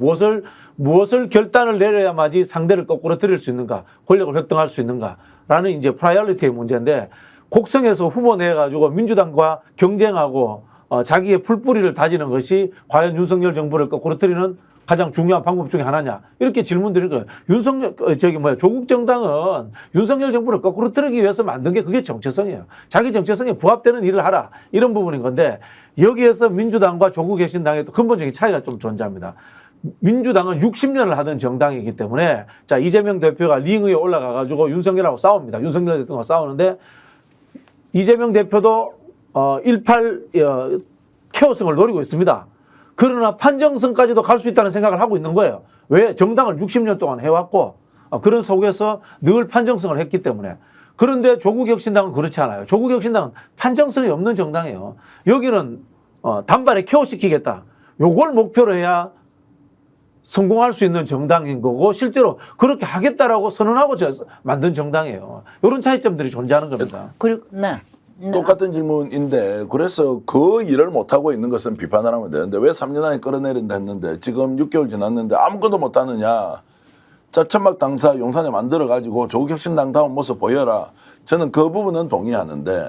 무엇을 결단을 내려야만이 상대를 거꾸로 들일 수 있는가, 권력을 획득할 수 있는가라는 이제 프라이얼리티의 문제인데 곡성에서 후보 내가지고 민주당과 경쟁하고 자기의 풀뿌리를 다지는 것이 과연 윤석열 정부를 거꾸로 들이는 가장 중요한 방법 중에 하나냐 이렇게 질문 드린 거예요. 조국 정당은 윤석열 정부를 거꾸로 들기 위해서 만든 게 그게 정체성이에요. 자기 정체성에 부합되는 일을 하라 이런 부분인 건데 여기에서 민주당과 조국 혁신당의 또 근본적인 차이가 좀 존재합니다. 민주당은 60년을 하던 정당이기 때문에 자 이재명 대표가 링 위에 올라가 가지고 윤석열하고 싸웁니다. 윤석열 대통령과 싸우는데 이재명 대표도 18 케어성을 노리고 있습니다. 그러나 판정성까지도 갈 수 있다는 생각을 하고 있는 거예요. 왜? 정당을 60년 동안 해왔고 그런 속에서 늘 판정성을 했기 때문에. 그런데 조국혁신당은 그렇지 않아요. 조국혁신당은 판정성이 없는 정당이에요. 여기는 단발에 케어시키겠다. 요걸 목표로 해야 성공할 수 있는 정당인 거고 실제로 그렇게 하겠다라고 선언하고 만든 정당이에요. 이런 차이점들이 존재하는 겁니다. 그리고 네. 똑같은 질문인데 그래서 그 일을 못하고 있는 것은 비판을 하면 되는데 왜 3년 안에 끌어내린다 했는데 지금 6개월 지났는데 아무것도 못하느냐. 자, 천막 당사 용산에 만들어가지고 조국혁신당다운 모습 보여라. 저는 그 부분은 동의하는데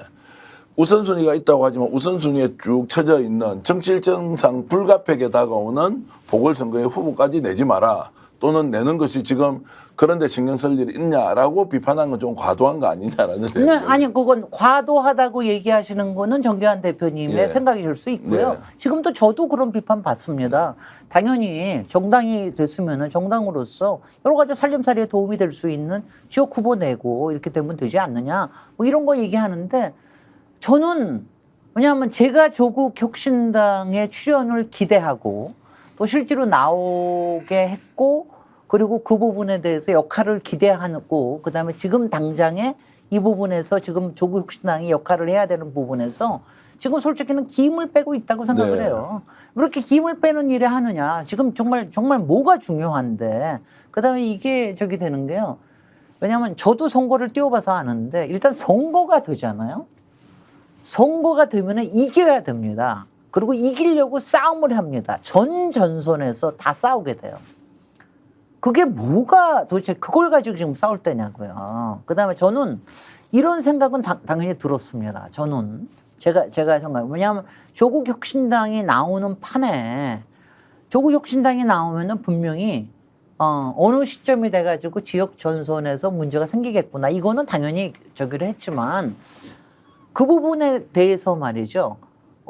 우선순위가 있다고 하지만 우선순위에 쭉 쳐져 있는 정치일정상 불가피하게 다가오는 보궐선거의 후보까지 내지 마라. 또는 내는 것이 지금 그런데 신경 쓸 일이 있냐라고 비판한 건 좀 과도한 거 아니냐라는 네, 아니 그건 과도하다고 얘기하시는 거는 정경환 대표님의 예. 생각이실 수 있고요. 네. 지금도 저도 그런 비판 받습니다. 당연히 정당이 됐으면은 정당으로서 여러 가지 살림살이에 도움이 될 수 있는 지역 후보 내고 이렇게 되면 되지 않느냐 뭐 이런 거 얘기하는데 저는 왜냐하면 제가 조국 혁신당의 출연을 기대하고 또 실제로 나오게 했고 그리고 그 부분에 대해서 역할을 기대하고 그다음에 지금 당장에 이 부분에서 지금 조국 혁신당이 역할을 해야 되는 부분에서 지금 솔직히는 기임을 빼고 있다고 생각을 네. 해요. 왜 이렇게 기임을 빼는 일을 하느냐. 지금 정말 뭐가 중요한데 그다음에 이게 저기 되는 게요. 왜냐하면 저도 선거를 뛰어봐서 아는데 일단 선거가 되잖아요. 선거가 되면 이겨야 됩니다. 그리고 이기려고 싸움을 합니다. 전선에서 다 싸우게 돼요. 그게 뭐가 도대체 그걸 가지고 지금 싸울 때냐고요. 그다음에 저는 이런 생각은 당연히 들었습니다. 저는 제가 생각 왜냐하면 조국 혁신당이 나오는 판에 조국 혁신당이 나오면은 분명히 어느 시점이 돼가지고 지역 전선에서 문제가 생기겠구나. 이거는 당연히 저기를 했지만 그 부분에 대해서 말이죠.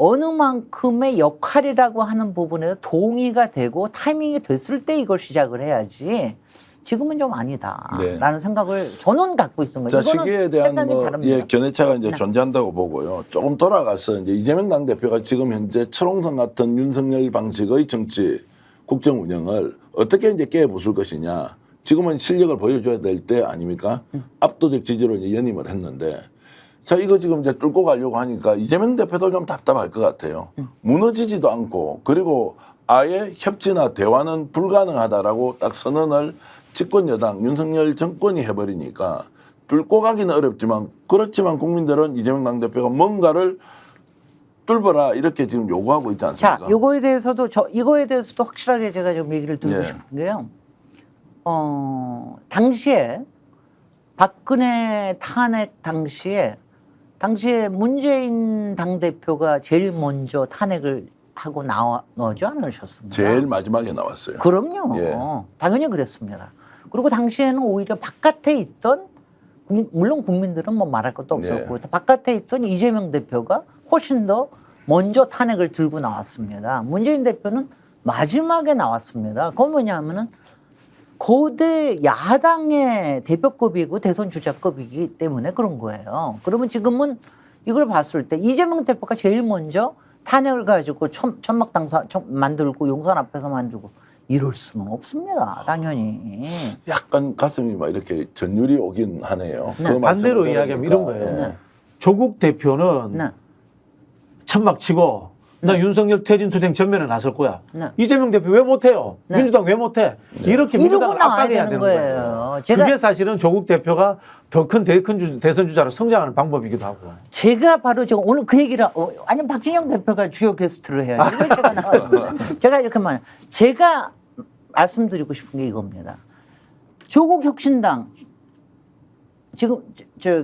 어느 만큼의 역할이라고 하는 부분에서 동의가 되고 타이밍이 됐을 때 이걸 시작을 해야지 지금은 좀 아니다라는 네. 생각을 저는 갖고 있는 거예요. 자, 시기에 대한 다릅니다. 견해차가 이제 네. 존재한다고 보고요. 조금 돌아가서 이제 이재명 당대표가 지금 현재 철옹성 같은 윤석열 방식의 정치 국정 운영을 어떻게 이제 깨부술 것이냐. 지금은 실력을 보여줘야 될 때 아닙니까? 압도적 지지로 이제 연임을 했는데 자, 이거 지금 이제 뚫고 가려고 하니까 이재명 대표도 좀 답답할 것 같아요. 무너지지도 않고 그리고 아예 협치나 대화는 불가능하다라고 딱 선언을 집권 여당 윤석열 정권이 해버리니까 뚫고 가기는 어렵지만 그렇지만 국민들은 이재명 당대표가 뭔가를 뚫어라 이렇게 지금 요구하고 있지 않습니까? 자, 이거에 대해서도 확실하게 제가 좀 얘기를 드리고 예. 싶은 게요. 당시에 박근혜 탄핵 당시에 문재인 당대표가 제일 먼저 탄핵을 하고 나오지 않으셨습니까? 제일 마지막에 나왔어요. 그럼요. 예. 당연히 그랬습니다. 그리고 당시에는 오히려 바깥에 있던 물론 국민들은 뭐 말할 것도 없었고 바깥에 있던 이재명 대표가 훨씬 더 먼저 탄핵을 들고 나왔습니다. 문재인 대표는 마지막에 나왔습니다. 그건 뭐냐면은 거대 야당의 대표급이고 대선 주자급이기 때문에 그런 거예요. 그러면 지금은 이걸 봤을 때 이재명 대표가 제일 먼저 탄핵을 가지고 천막 당사 만들고 용산 앞에서 만들고 이럴 수는 없습니다. 당연히. 약간 가슴이 막 이렇게 전율이 오긴 하네요. 네. 그 반대로 말씀을 이야기하면 들으니까. 이런 거예요. 예. 조국 대표는 네. 천막 치고 나 윤석열 퇴진 투쟁 전면에 나설 거야. 네. 이재명 대표 왜 못해요? 네. 민주당 왜 못해? 이렇게 이러고 민주당을 나와야 압박해야 되는 되는 거예요. 거예요. 제가 그게 사실은 조국 대표가 더 큰 대선 주자로 성장하는 방법이기도 하고. 제가 바로 지금 오늘 그 얘기를 아니 박진영 대표가 주요 게스트를 해야지. 왜 제가 나와요? 제가 이렇게 말 제가 말씀드리고 싶은 게 이겁니다. 조국 혁신당 지금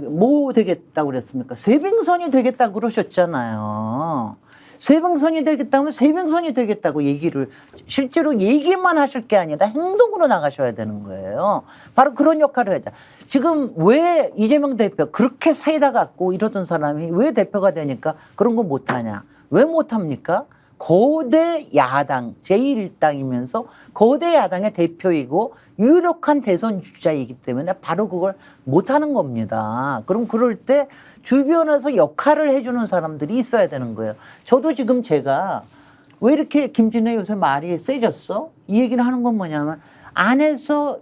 뭐 되겠다고 그랬습니까? 쇄빙선이 되겠다고 그러셨잖아요. 쇄빙선이 되겠다면 쇄빙선이 되겠다고 얘기를 실제로 얘기만 하실 게 아니라 행동으로 나가셔야 되는 거예요. 바로 그런 역할을 해야 돼. 지금 왜 이재명 대표 그렇게 사이다 갖고 이러던 사람이 왜 대표가 되니까 그런 거 못하냐? 왜 못합니까? 거대 야당 제1당이면서 거대 야당의 대표이고 유력한 대선 주자이기 때문에 바로 그걸 못하는 겁니다. 그럼 그럴 때 주변에서 역할을 해주는 사람들이 있어야 되는 거예요. 저도 지금 제가 왜 이렇게 김진애 요새 말이 세졌어? 이 얘기를 하는 건 뭐냐면 안에서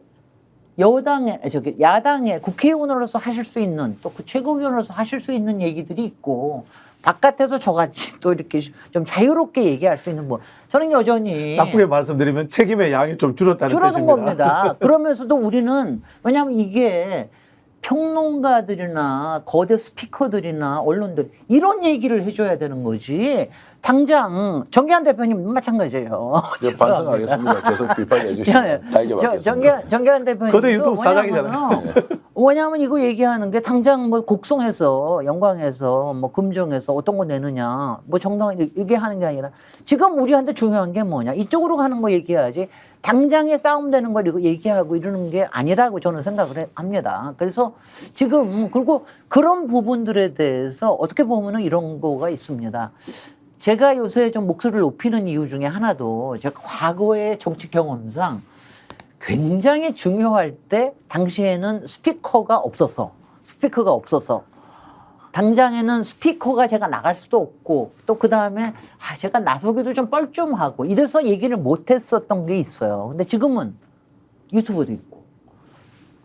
야당의 국회의원으로서 하실 수 있는 또 그 최고위원으로서 하실 수 있는 얘기들이 있고 바깥에서 저같이 또 이렇게 좀 자유롭게 얘기할 수 있는 뭐 저는 여전히 나쁘게 말씀드리면 책임의 양이 좀 줄었다는 줄어든 뜻입니다. 겁니다. 그러면서도 우리는 왜냐하면 이게 평론가들이나 거대 스피커들이나 언론들 이런 얘기를 해줘야 되는 거지. 당장 정기환 대표님 마찬가지예요. 예, 반성하겠습니다. 계속 비판해 주시면 달게 받겠습니다. 정기환 대표님 거대 유튜브 사장이잖아요. 뭐냐면 이거 얘기하는 게 당장 뭐 곡성에서 영광에서 뭐 금정에서 어떤 거 내느냐 뭐 정당한 얘기하는 게 아니라 지금 우리한테 중요한 게 뭐냐 이쪽으로 가는 거 얘기해야지 당장에 싸움되는 걸 이거 얘기하고 이러는 게 아니라고 저는 생각을 합니다. 그래서 지금 그리고 그런 부분들에 대해서 어떻게 보면은 이런 거가 있습니다. 제가 요새 좀 목소리를 높이는 이유 중에 하나도 제가 과거의 정치 경험상 굉장히 중요할 때 당시에는 스피커가 없어서 당장에는 스피커가 제가 나갈 수도 없고 또 그다음에 제가 나서기도 좀 뻘쭘하고 이래서 얘기를 못했었던 게 있어요. 근데 지금은 유튜브도 있고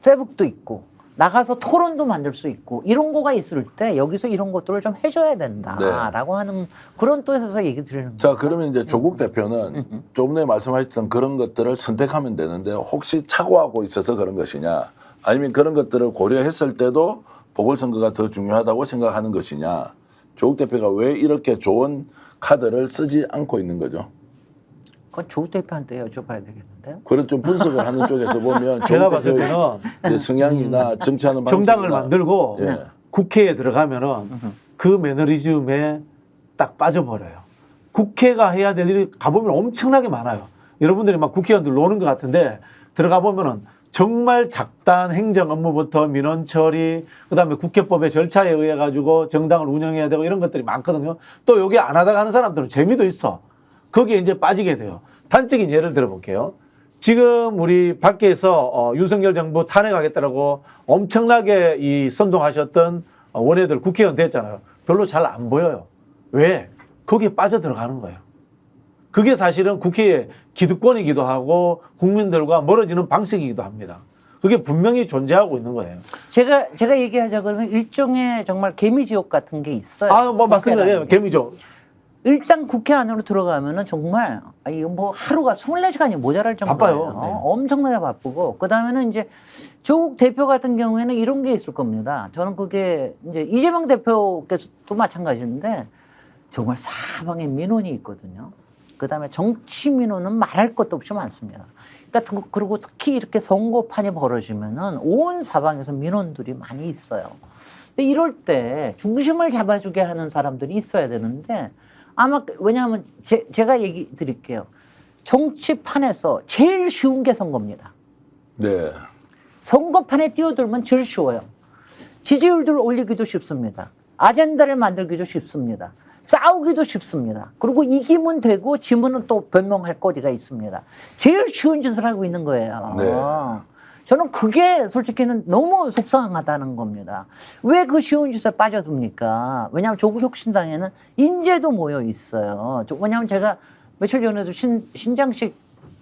페북도 있고 나가서 토론도 만들 수 있고 이런 거가 있을 때 여기서 이런 것들을 좀 해줘야 된다라고 하는 그런 뜻에서 얘기 드리는 거예요. 자, 그러면 이제 조국 대표는 조금 전에 말씀하셨던 그런 것들을 선택하면 되는데 혹시 착오하고 있어서 그런 것이냐 아니면 그런 것들을 고려했을 때도 보궐선거가 더 중요하다고 생각하는 것이냐 조국 대표가 왜 이렇게 좋은 카드를 쓰지 않고 있는 거죠? 그건 조국 대표한테 여쭤봐야 되겠는데요. 그런 좀 분석을 하는 쪽에서 보면 제가 조국 봤을 대표의 때는 성향이나 정치하는 정당을 방식이나 만들고 예. 국회에 들어가면은 그 매너리즘에 딱 빠져버려요. 국회가 해야 될 일이 가보면 엄청나게 많아요. 여러분들이 막 국회의원들 노는 것 같은데 들어가 보면은 정말 작단 행정 업무부터 민원 처리, 그다음에 국회법의 절차에 의해 가지고 정당을 운영해야 되고 이런 것들이 많거든요. 또 여기 안 하다가 하는 사람들은 재미도 있어. 거기에 이제 빠지게 돼요. 단적인 예를 들어볼게요. 지금 우리 밖에서 윤석열 정부 탄핵하겠다라고 엄청나게 이 선동하셨던 원외들 국회의원 됐잖아요. 별로 잘 안 보여요. 왜? 거기에 빠져들어가는 거예요. 그게 사실은 국회의 기득권이기도 하고 국민들과 멀어지는 방식이기도 합니다. 그게 분명히 존재하고 있는 거예요. 제가 얘기하자 그러면 일종의 정말 개미지옥 같은 게 있어요. 뭐 맞습니다. 예, 개미죠. 일단 국회 안으로 들어가면은 정말 이거 뭐 하루가 24시간이 모자랄 정도예요. 바빠요. 네. 엄청나게 바쁘고 그다음에는 이제 조국 대표 같은 경우에는 이런 게 있을 겁니다. 저는 그게 이제 이재명 대표께서도 마찬가지인데 정말 사방에 민원이 있거든요. 그다음에 정치 민원은 말할 것도 없이 많습니다. 그러니까 그리고 특히 이렇게 선거판이 벌어지면은 온 사방에서 민원들이 많이 있어요. 근데 이럴 때 중심을 잡아주게 하는 사람들이 있어야 되는데 아마 왜냐하면 제가 얘기 드릴게요. 정치판에서 제일 쉬운 게 선거입니다. 네. 선거판에 뛰어들면 제일 쉬워요. 지지율들 올리기도 쉽습니다. 아젠다를 만들기도 쉽습니다. 싸우기도 쉽습니다. 그리고 이기면 되고 지면은 또 변명할 거리가 있습니다. 제일 쉬운 짓을 하고 있는 거예요. 네. 저는 그게 솔직히는 너무 속상하다는 겁니다. 왜 그 쉬운 짓에 빠져듭니까? 왜냐하면 조국 혁신당에는 인재도 모여 있어요. 왜냐하면 제가 며칠 전에도 신장식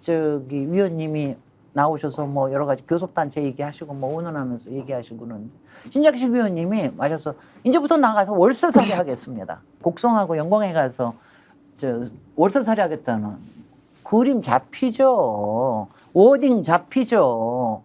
위원님이 나오셔서 뭐 여러 가지 교섭단체 얘기하시고 뭐 운운하면서 얘기하시고 그러는데 신장식 위원님이 마셔서 이제부터 나가서 월세살이 하겠습니다. 곡성하고 영광에 가서 월세살이 하겠다는 그림 잡히죠. 워딩 잡히죠.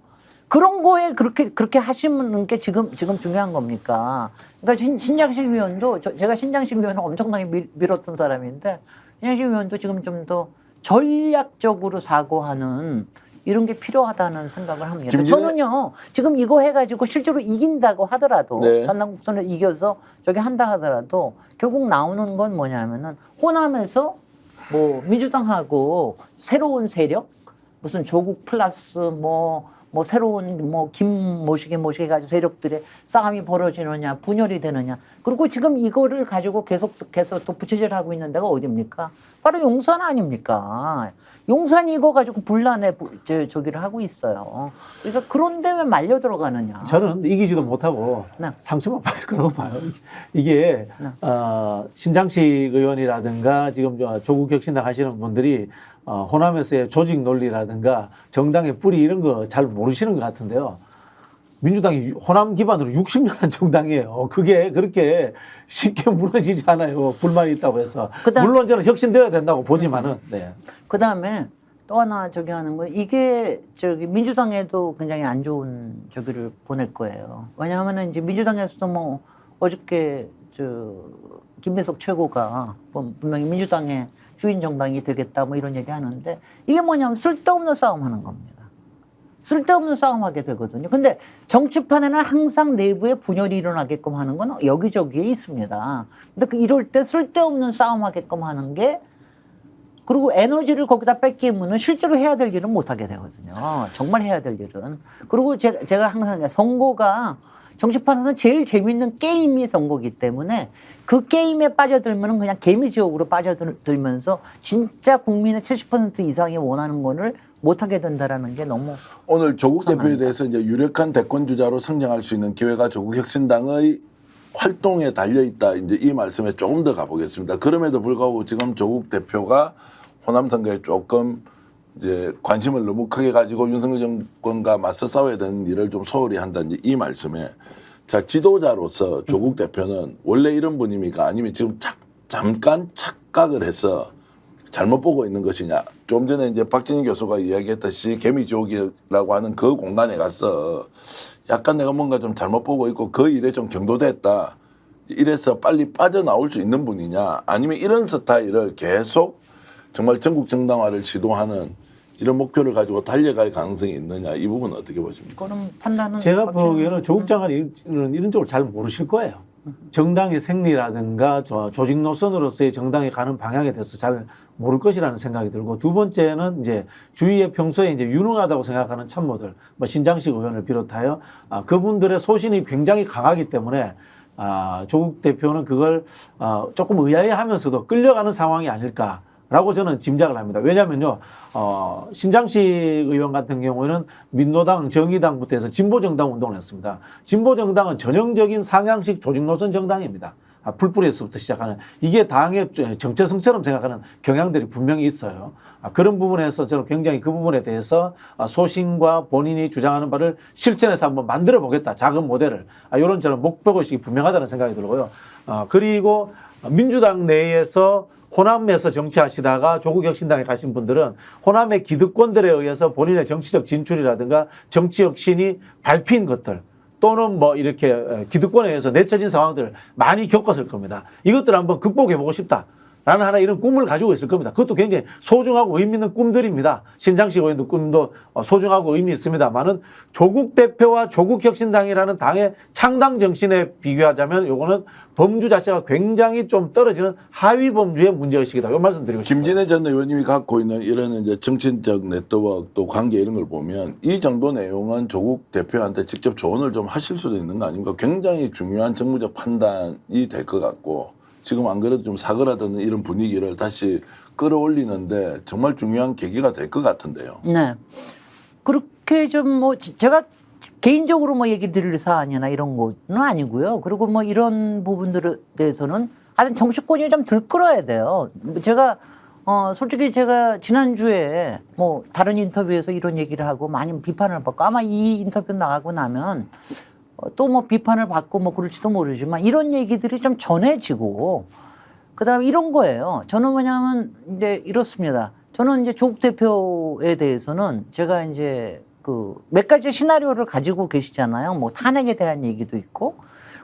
그런 거에 그렇게 하시는 게 지금 중요한 겁니까? 그러니까 신장식 위원도 제가 신장식 위원을 엄청나게 밀었던 사람인데 신장식 위원도 지금 좀 더 전략적으로 사고하는 이런 게 필요하다는 생각을 합니다. 저는요 지금 이거 해가지고 실제로 이긴다고 하더라도 네. 전남국선을 이겨서 저기 한다 하더라도 결국 나오는 건 뭐냐면은 호남에서 뭐 민주당하고 새로운 세력 무슨 조국 플러스 뭐 새로운 뭐 김모시게 가지고 세력들의 싸움이 벌어지느냐 분열이 되느냐 그리고 지금 이거를 가지고 계속 또 부채질하고 있는 데가 어디입니까? 바로 용산 아닙니까? 용산 이거 가지고 분란에 저기를 하고 있어요. 그러니까 그런데 왜 말려 들어가느냐? 저는 이기지도 못하고 네. 상처만 받을 거라고 봐요. 이게 신장식 의원이라든가 지금 조국 혁신당 하시는 분들이 호남에서의 조직 논리라든가 정당의 뿌리 이런 거 잘 모르시는 것 같은데요. 민주당이 호남 기반으로 60년 한 정당이에요. 그게 그렇게 쉽게 무너지지 않아요. 불만이 있다고 해서. 물론 저는 혁신되어야 된다고 보지만은. 네. 그다음에 또 하나 저기 하는 거 이게 저기 민주당에도 굉장히 안 좋은 저기를 보낼 거예요. 왜냐하면은 이제 민주당에서도 뭐 어저께 김배석 최고가 분명히 민주당의 주인 정당이 되겠다 뭐 이런 얘기 하는데 이게 뭐냐면 쓸데없는 싸움 하는 겁니다. 쓸데없는 싸움 하게 되거든요. 근데 정치판에는 항상 내부에 분열이 일어나게끔 하는 건 여기저기에 있습니다. 근데 이럴 때 쓸데없는 싸움 하게끔 하는 게 그리고 에너지를 거기다 뺏기면 실제로 해야 될 일은 못 하게 되거든요. 정말 해야 될 일은. 그리고 제가 항상 선거가 정치판에서는 제일 재밌는 게임이 선거기 때문에 그 게임에 빠져들면 그냥 개미지옥으로 빠져들면서 진짜 국민의 70% 이상이 원하는 거를 못하게 된다라는 게 너무 오늘 조국 대표에 대해서 이제 유력한 대권 주자로 성장할 수 있는 기회가 조국 혁신당의 활동에 달려 있다. 이제 이 말씀에 조금 더 가보겠습니다. 그럼에도 불구하고 지금 조국 대표가 호남 선거에 조금 이제 관심을 너무 크게 가지고 윤석열 정권과 맞서 싸워야 되는 일을 좀 소홀히 한다는 이 말씀에 자 지도자로서 조국 대표는 원래 이런 분입니까? 아니면 지금 잠깐 착각을 해서 잘못 보고 있는 것이냐? 좀 전에 이제 박진희 교수가 이야기했듯이 개미지옥이라고 하는 그 공간에 가서 약간 내가 뭔가 좀 잘못 보고 있고 그 일에 좀 경도됐다. 이래서 빨리 빠져나올 수 있는 분이냐? 아니면 이런 스타일을 계속 정말 전국 정당화를 시도하는 이런 목표를 가지고 달려갈 가능성이 있느냐? 이 부분은 어떻게 보십니까? 그런 판단은 제가 보기에는 조국 장관이 이런 쪽을 잘 모르실 거예요. 정당의 생리라든가 조직 노선으로서의 정당이 가는 방향에 대해서 잘 모를 것이라는 생각이 들고 두 번째는 이제 주위에 평소에 이제 유능하다고 생각하는 참모들, 뭐 신장식 의원을 비롯하여 그분들의 소신이 굉장히 강하기 때문에 조국 대표는 그걸 조금 의아해하면서도 끌려가는 상황이 아닐까라고 저는 짐작을 합니다. 왜냐하면요, 신장식 의원 같은 경우에는 민노당, 정의당부터 해서 진보정당 운동을 했습니다. 진보정당은 전형적인 상향식 조직노선 정당입니다. 풀뿌리에서부터 시작하는 이게 당의 정체성처럼 생각하는 경향들이 분명히 있어요. 그런 부분에서 저는 굉장히 그 부분에 대해서 소신과 본인이 주장하는 바를 실천해서 한번 만들어 보겠다. 작은 모델을. 이런 저는 목표의식이 분명하다는 생각이 들고요. 그리고 민주당 내에서 호남에서 정치하시다가 조국 혁신당에 가신 분들은 호남의 기득권들에 의해서 본인의 정치적 진출이라든가 정치 혁신이 밟힌 것들 또는 뭐 이렇게 기득권에 의해서 내쳐진 상황들을 많이 겪었을 겁니다. 이것들을 한번 극복해 보고 싶다. 라는 하나 이런 꿈을 가지고 있을 겁니다. 그것도 굉장히 소중하고 의미 있는 꿈들입니다. 신장식 의원도 꿈도 소중하고 의미 있습니다만은 조국 대표와 조국 혁신당이라는 당의 창당 정신에 비교하자면 요거는 범주 자체가 굉장히 좀 떨어지는 하위 범주의 문제의식이다. 이 말씀 드리고 싶습니다. 김진애 전 의원님이 갖고 있는 이런 이제 정치적 네트워크 또 관계 이런 걸 보면 이 정도 내용은 조국 대표한테 직접 조언을 좀 하실 수도 있는 거 아닙니까? 굉장히 중요한 정무적 판단이 될 것 같고 지금 안 그래도 좀 사그라드는 이런 분위기를 다시 끌어올리는데 정말 중요한 계기가 될 것 같은데요. 네. 그렇게 좀 뭐 제가 개인적으로 뭐 얘기 드릴 사안이나 이런 거는 아니고요. 그리고 뭐 이런 부분들에 대해서는 하여튼 정치권이 좀 들끓어야 돼요. 제가 솔직히 제가 지난주에 뭐 다른 인터뷰에서 이런 얘기를 하고 많이 비판을 받고 아마 이 인터뷰 나가고 나면 또 뭐 비판을 받고 뭐 그럴지도 모르지만 이런 얘기들이 좀 전해지고 그다음에 이런 거예요. 저는 뭐냐면 이제 이렇습니다. 저는 이제 조국 대표에 대해서는 제가 이제 그 몇 가지 시나리오를 가지고 계시잖아요. 뭐 탄핵에 대한 얘기도 있고,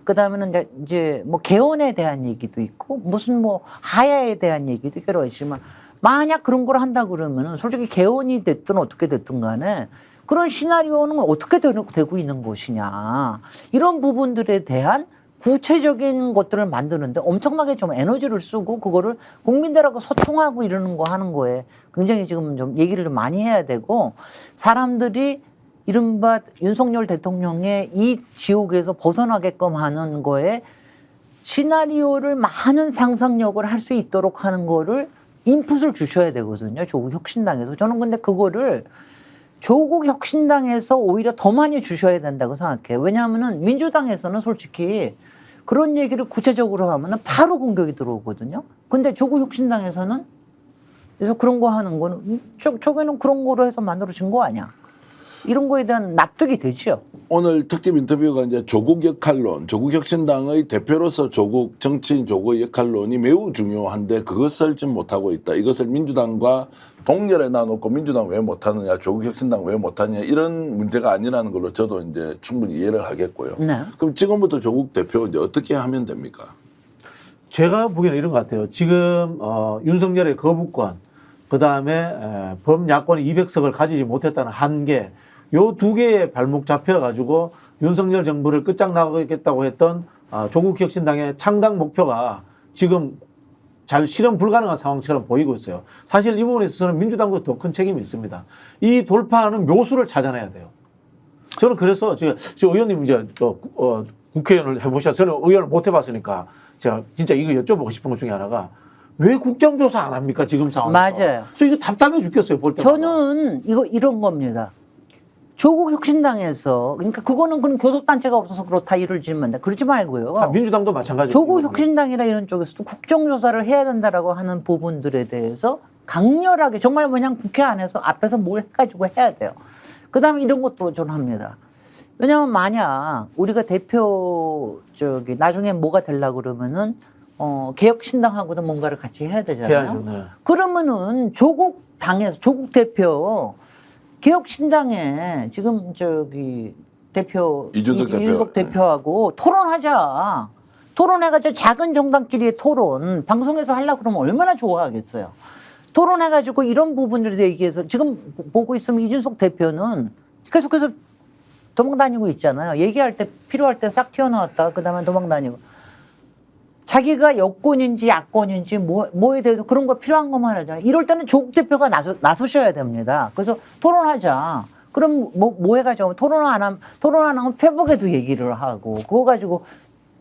그 다음에는 이제 뭐 개헌에 대한 얘기도 있고, 무슨 뭐 하야에 대한 얘기도 여러 있지만, 만약 그런 걸 한다 그러면은 솔직히 개헌이 됐든 어떻게 됐든 간에 그런 시나리오는 어떻게 되고 있는 것이냐. 이런 부분들에 대한 구체적인 것들을 만드는데 엄청나게 좀 에너지를 쓰고 그거를 국민들하고 소통하고 이러는 거 하는 거에 굉장히 지금 좀 얘기를 좀 많이 해야 되고, 사람들이 이른바 윤석열 대통령의 이 지옥에서 벗어나게끔 하는 거에 시나리오를 많은 상상력을 할 수 있도록 하는 거를 인풋을 주셔야 되거든요. 조국 혁신당에서. 저는 근데 그거를 조국 혁신당에서 오히려 더 많이 주셔야 된다고 생각해요. 왜냐하면은 민주당에서는 솔직히 그런 얘기를 구체적으로 하면은 바로 공격이 들어오거든요. 근데 조국 혁신당에서는 그래서 그런 거 하는 거는 저기는 그런 거로 해서 만들어진 거 아니야. 이런 거에 대한 납득이 되죠. 오늘 특집 인터뷰가 이제 조국 역할론, 조국 혁신당의 대표로서 조국 정치인 조국의 역할론이 매우 중요한데 그것을 지금 못하고 있다. 이것을 민주당과 동렬에 놔놓고 민주당 왜 못하느냐, 조국 혁신당 왜 못하느냐 이런 문제가 아니라는 걸로 저도 이제 충분히 이해를 하겠고요. 네. 그럼 지금부터 조국 대표 이제 어떻게 하면 됩니까? 제가 보기에는 이런 것 같아요. 지금 윤석열의 거부권, 그 다음에 범야권이 200석을 가지지 못했다는 한계, 요 두 개의 발목 잡혀가지고 윤석열 정부를 끝장나가겠다고 했던 조국 혁신당의 창당 목표가 지금 잘 실현 불가능한 상황처럼 보이고 있어요. 사실 이 부분에 있어서는 민주당도 더 큰 책임이 있습니다. 이 돌파하는 묘수를 찾아내야 돼요. 저는 그래서 저 의원님 이제 국회의원을 해보셔서 저는 의원을 못 해봤으니까 제가 진짜 이거 여쭤보고 싶은 것 중에 하나가 왜 국정조사 안 합니까 지금 상황에서? 맞아요. 저 이거 답답해 죽겠어요 볼 때마다. 저는 이런 겁니다. 조국 혁신당에서, 그러니까 그거는 그런 교섭단체가 없어서 그렇다 이럴지만 그러지 말고요. 민주당도 마찬가지예요. 조국 혁신당이나 이런 쪽에서도 국정조사를 해야 된다라고 하는 부분들에 대해서 강렬하게 정말 그냥 국회 안에서 앞에서 뭘 해가지고 해야 돼요. 그다음에 이런 것도 저는 합니다. 왜냐하면 만약 우리가 대표 나중에 뭐가 되려고 그러면은 개혁신당하고도 뭔가를 같이 해야 되잖아요. 해야죠. 네. 그러면은 조국 당에서 조국 대표 개혁신당에 지금 대표 이준석 대표하고 토론하자. 토론해가지고 작은 정당끼리의 토론 방송에서 하려고 그러면 얼마나 좋아하겠어요. 토론해가지고 이런 부분들에 얘기해서 지금 보고 있으면 이준석 대표는 계속해서 도망다니고 있잖아요. 얘기할 때 필요할 때 싹 튀어나왔다. 그다음에 도망다니고. 자기가 여권인지 야권인지 뭐에 대해서 그런 거 필요한 것만 하잖아요. 이럴 때는 조국 대표가 나서셔야 됩니다. 그래서 토론하자. 그럼 뭐 해가지고 토론 안 하면 페북에도 얘기를 하고 그거 가지고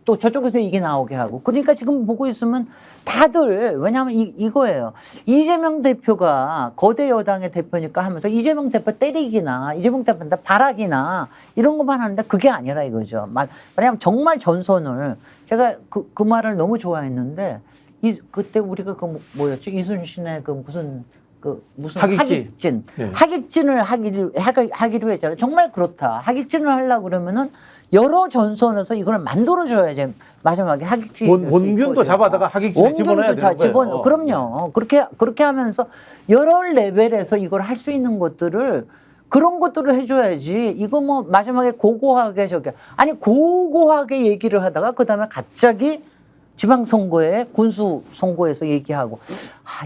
또 저쪽에서 얘기 나오게 하고. 그러니까 지금 보고 있으면 다들 왜냐하면 이거예요. 이재명 대표가 거대 여당의 대표니까 하면서 이재명 대표 때리기나 이재명 대표한테 바라기나 이런 것만 하는데 그게 아니라 이거죠. 왜냐하면 정말 전선을 제가 그 말을 너무 좋아했는데 그때 우리가 뭐였지 이순신의 무슨 하객진. 네. 하객진을 하기로 했잖아요. 정말 그렇다. 하객진을 하려고 그러면은 여러 전선에서 이걸 만들어줘야지 마지막에 하객진. 원균도 잡아다가 하객진에 집어넣어야 되는 거예요. 그럼요. 그렇게 하면서 여러 레벨에서 이걸 할 수 있는 것들을 그런 것들을 해줘야지. 이거 뭐 마지막에 고고하게 고고하게 얘기를 하다가 그다음에 갑자기 지방선거에 군수선거에서 얘기하고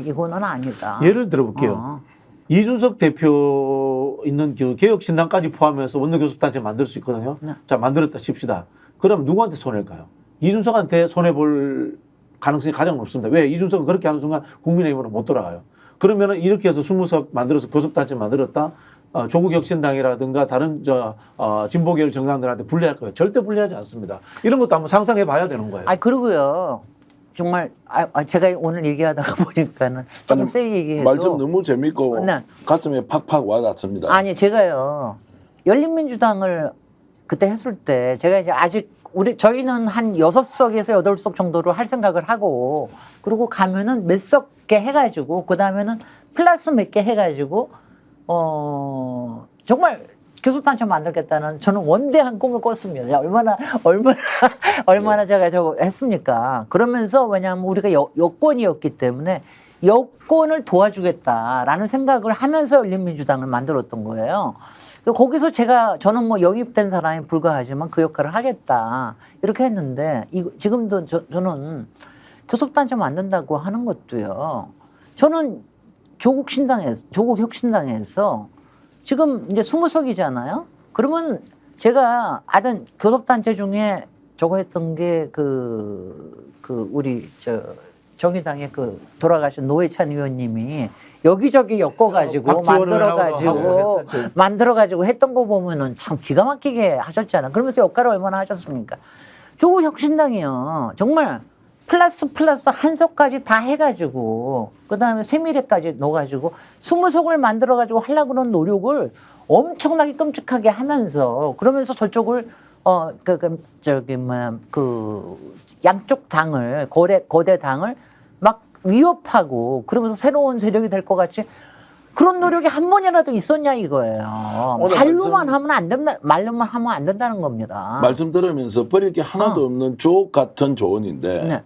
이거는 아니다. 예를 들어볼게요. 이준석 대표 있는 개혁신당까지 포함해서 원내교섭단체 만들 수 있거든요. 네. 자, 만들었다 칩시다. 그럼 누구한테 손해일까요? 이준석한테 손해볼 가능성이 가장 높습니다. 왜? 이준석은 그렇게 하는 순간 국민의힘으로 못 돌아가요. 그러면은 이렇게 해서 20석 만들어서 교섭단체 만들었다. 조국 혁신당이라든가 다른 진보계열 정당들한테 불리할 거예요. 절대 불리하지 않습니다. 이런 것도 한번 상상해 봐야 되는 거예요. 그러고요. 정말 제가 오늘 얘기하다가 보니까는 조금 세게 얘기해도 말씀 너무 재밌고 네. 가슴에 팍팍 와닿습니다. 아니 제가요. 열린민주당을 그때 했을 때 제가 이제 아직 저희는 한 6석에서 8석 정도로 할 생각을 하고 그리고 가면은 몇 석 개 해가지고 그 다음에는 플러스 몇 개 해가지고 정말 교섭단체 만들겠다는 저는 원대한 꿈을 꿨습니다. 야, 얼마나 제가 저거 했습니까? 그러면서 왜냐하면 우리가 여권이었기 때문에 여권을 도와주겠다라는 생각을 하면서 열린민주당을 만들었던 거예요. 거기서 저는 뭐 영입된 사람이 불과하지만 그 역할을 하겠다 이렇게 했는데 지금도 저는 교섭단체 만든다고 하는 것도요. 저는 조국 혁신당에서 지금 이제 20석이잖아요. 그러면 제가 아던 교섭단체 중에 저거 했던 게 우리 정의당의 돌아가신 노회찬 의원님이 여기저기 엮어가지고 만들어가지고 했던 거 보면은 참 기가 막히게 하셨잖아. 그러면서 역할을 얼마나 하셨습니까? 조국 혁신당이요. 정말 플러스 한 석까지 다 해가지고 그다음에 세미래까지 넣어가지고 20석을 만들어가지고 하려고 그런 노력을 엄청나게 끔찍하게 하면서 그러면서 저쪽을 양쪽 당을 거대 당을 막 위협하고 그러면서 새로운 세력이 될 것 같이 그런 노력이 한 번이라도 있었냐 이거예요. 말로만 하면 안 된다는 겁니다. 말씀 들으면서 버릴 게 하나도 없는 조옥 같은 조언인데 네.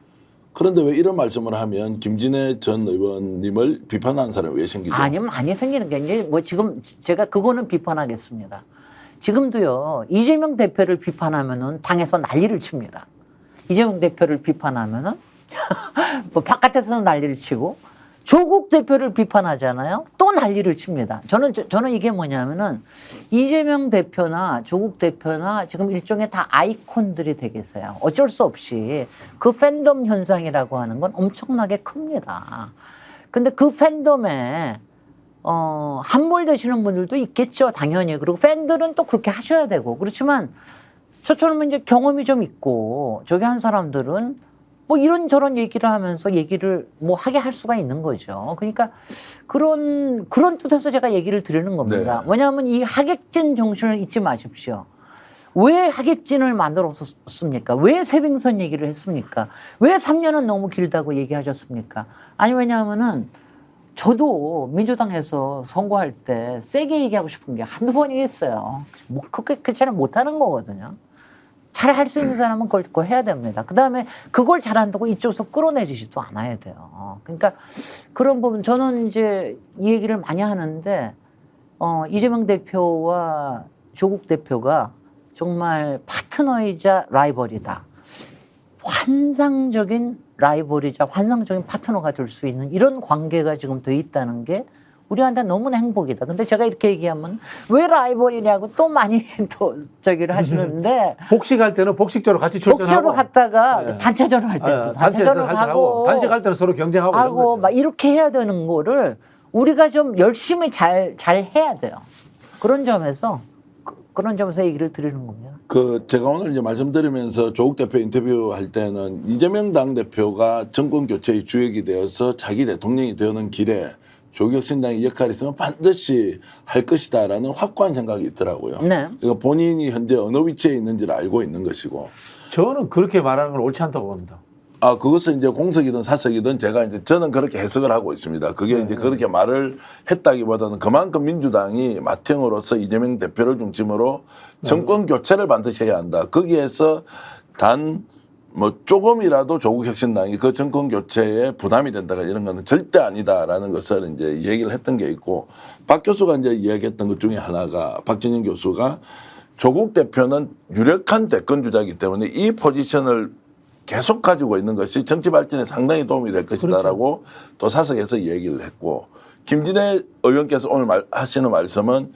그런데 왜 이런 말씀을 하면 김진애 전 의원님을 비판하는 사람이 왜 생기죠? 아니면 많이 생기는 게 이제 뭐 지금 제가 그거는 비판하겠습니다. 지금도요 이재명 대표를 비판하면은 당에서 난리를 칩니다. 이재명 대표를 비판하면은 뭐 바깥에서는 난리를 치고 조국 대표를 비판하잖아요. 또 난리를 칩니다. 저는 이게 뭐냐면은 이재명 대표나 조국 대표나 지금 일종의 다 아이콘들이 되겠어요. 어쩔 수 없이 그 팬덤 현상이라고 하는 건 엄청나게 큽니다. 근데 그 팬덤에 함몰되시는 분들도 있겠죠, 당연히. 그리고 팬들은 또 그렇게 하셔야 되고. 그렇지만 저처럼 이제 경험이 좀 있고 저기 한 사람들은 뭐 이런저런 얘기를 하면서 얘기를 뭐 하게 할 수가 있는 거죠. 그러니까 그런 뜻에서 제가 얘기를 드리는 겁니다. 네. 왜냐하면 이 하객진 정신을 잊지 마십시오. 왜 하객진을 만들었습니까? 왜 세빙선 얘기를 했습니까? 왜 3년은 너무 길다고 얘기하셨습니까? 아니 왜냐하면은 저도 민주당에서 선거할 때 세게 얘기하고 싶은 게 한두 번이겠어요. 뭐 그렇게 잘 못하는 거거든요. 잘 할 수 있는 사람은 그걸 해야 됩니다. 그다음에 그걸 잘한다고 이쪽에서 끌어내지지도 않아야 돼요. 그러니까 그런 부분 저는 이제 이 얘기를 많이 하는데 이재명 대표와 조국 대표가 정말 파트너이자 라이벌이다. 환상적인 라이벌이자 환상적인 파트너가 될 수 있는 이런 관계가 지금 돼 있다는 게 우리한테 너무나 행복이다. 근데 제가 이렇게 얘기하면 왜 라이벌이냐고 또 많이 또 저기를 하시는데 복식할 때는 복식적으로 같이 출전하고 복식으로 갔다가 네. 단체전을 할 때도 단체전을 하고 단식할 때는 서로 경쟁하고 이런 거죠. 막 이렇게 해야 되는 거를 우리가 좀 열심히 잘 해야 돼요. 그런 점에서 얘기를 드리는 겁니다. 제가 오늘 이제 말씀드리면서 조국 대표 인터뷰할 때는 이재명 당대표가 정권 교체의 주역이 되어서 자기 대통령이 되는 길에 조국 혁신당의 역할이 있으면 반드시 할 것이다라는 확고한 생각이 있더라고요. 네. 그러니까 본인이 현재 어느 위치에 있는지를 알고 있는 것이고. 저는 그렇게 말하는 건 옳지 않다고 봅니다. 그것은 이제 공석이든 사석이든 저는 그렇게 해석을 하고 있습니다. 그게 이제 그렇게 말을 했다기보다는 그만큼 민주당이 맏형으로서 이재명 대표를 중심으로 정권 교체를 반드시 해야 한다. 거기에서 뭐 조금이라도 조국 혁신당이 그 정권 교체에 부담이 된다가 이런 거는 절대 아니다라는 것을 이제 얘기를 했던 게 있고 박 교수가 이제 이야기했던 것 중에 하나가 박진영 교수가 조국 대표는 유력한 대권 주자이기 때문에 이 포지션을 계속 가지고 있는 것이 정치 발전에 상당히 도움이 될 것이다라고 또 사석에서 얘기를 했고 김진애 의원께서 오늘 하시는 말씀은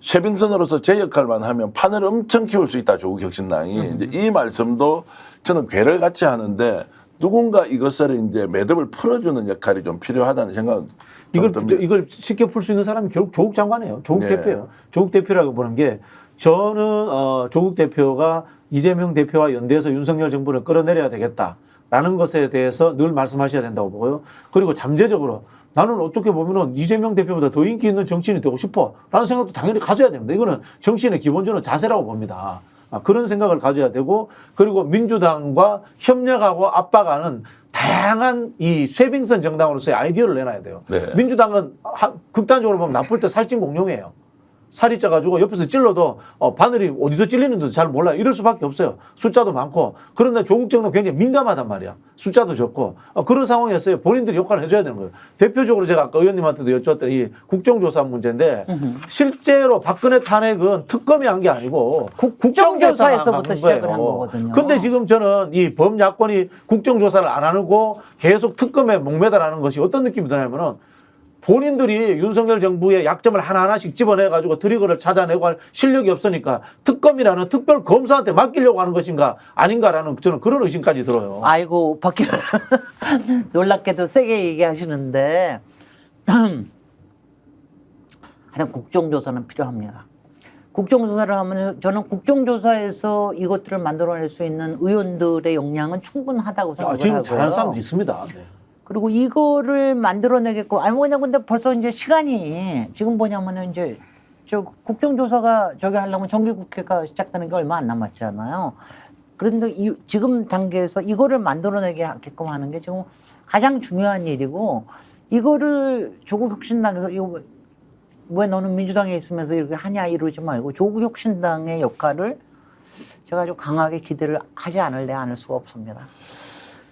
쉐빙선으로서 제 역할만 하면 판을 엄청 키울 수 있다 조국 혁신당이 이제 이 말씀도 저는 괴를 같이 하는데 누군가 이것을 이제 매듭을 풀어주는 역할이 좀 필요하다는 생각은 이걸 쉽게 풀 수 있는 사람이 결국 조국 장관이에요. 조국 네. 대표예요. 조국 대표라고 보는 게 저는 조국 대표가 이재명 대표와 연대해서 윤석열 정부를 끌어내려야 되겠다라는 것에 대해서 늘 말씀하셔야 된다고 보고요. 그리고 잠재적으로 나는 어떻게 보면은 이재명 대표보다 더 인기 있는 정치인이 되고 싶어 라는 생각도 당연히 가져야 됩니다. 이거는 정치인의 기본적인 자세라고 봅니다. 그런 생각을 가져야 되고 그리고 민주당과 협력하고 압박하는 다양한 이 쇄빙선 정당으로서의 아이디어를 내놔야 돼요. 네. 민주당은 극단적으로 보면 나쁠 때 살찐 공룡이에요. 살이 쪄가지고 옆에서 찔러도 바늘이 어디서 찔리는지도 잘 몰라요. 이럴 수밖에 없어요. 숫자도 많고. 그런데 조국 정당 굉장히 민감하단 말이야. 숫자도 적고. 그런 상황이었어요. 본인들이 역할을 해줘야 되는 거예요. 대표적으로 제가 아까 의원님한테도 여쭈었던 이 국정조사 문제인데 실제로 박근혜 탄핵은 특검이 한 게 아니고 국정조사에서부터 시작을 한 거거든요. 근데 지금 저는 이 범야권이 국정조사를 안 하고 계속 특검에 목매달하는 것이 어떤 느낌이 드냐면은 본인들이 윤석열 정부의 약점을 하나하나씩 집어내가지고 트리거를 찾아내고 할 실력이 없으니까 특검이라는 특별 검사한테 맡기려고 하는 것인가 아닌가라는 저는 그런 의심까지 들어요. 아이고, 밖에 놀랍게도 세게 얘기하시는데 하여튼 국정조사는 필요합니다. 국정조사를 하면 저는 국정조사에서 이것들을 만들어낼 수 있는 의원들의 역량은 충분하다고 생각을 지금 하고요. 잘하는 사람도 있습니다. 네. 그리고 이거를 만들어내겠고, 아니 뭐냐, 근데 벌써 이제 시간이 지금 뭐냐면은 이제 저 국정조사가 저기 하려면 정기국회가 시작되는 게 얼마 안 남았잖아요. 그런데 지금 단계에서 이거를 만들어내게 하게끔 하는 게 지금 가장 중요한 일이고, 이거를 조국 혁신당에서 이거 왜 너는 민주당에 있으면서 이렇게 하냐 이러지 말고 조국 혁신당의 역할을 제가 아주 강하게 기대를 하지 않을 수가 없습니다.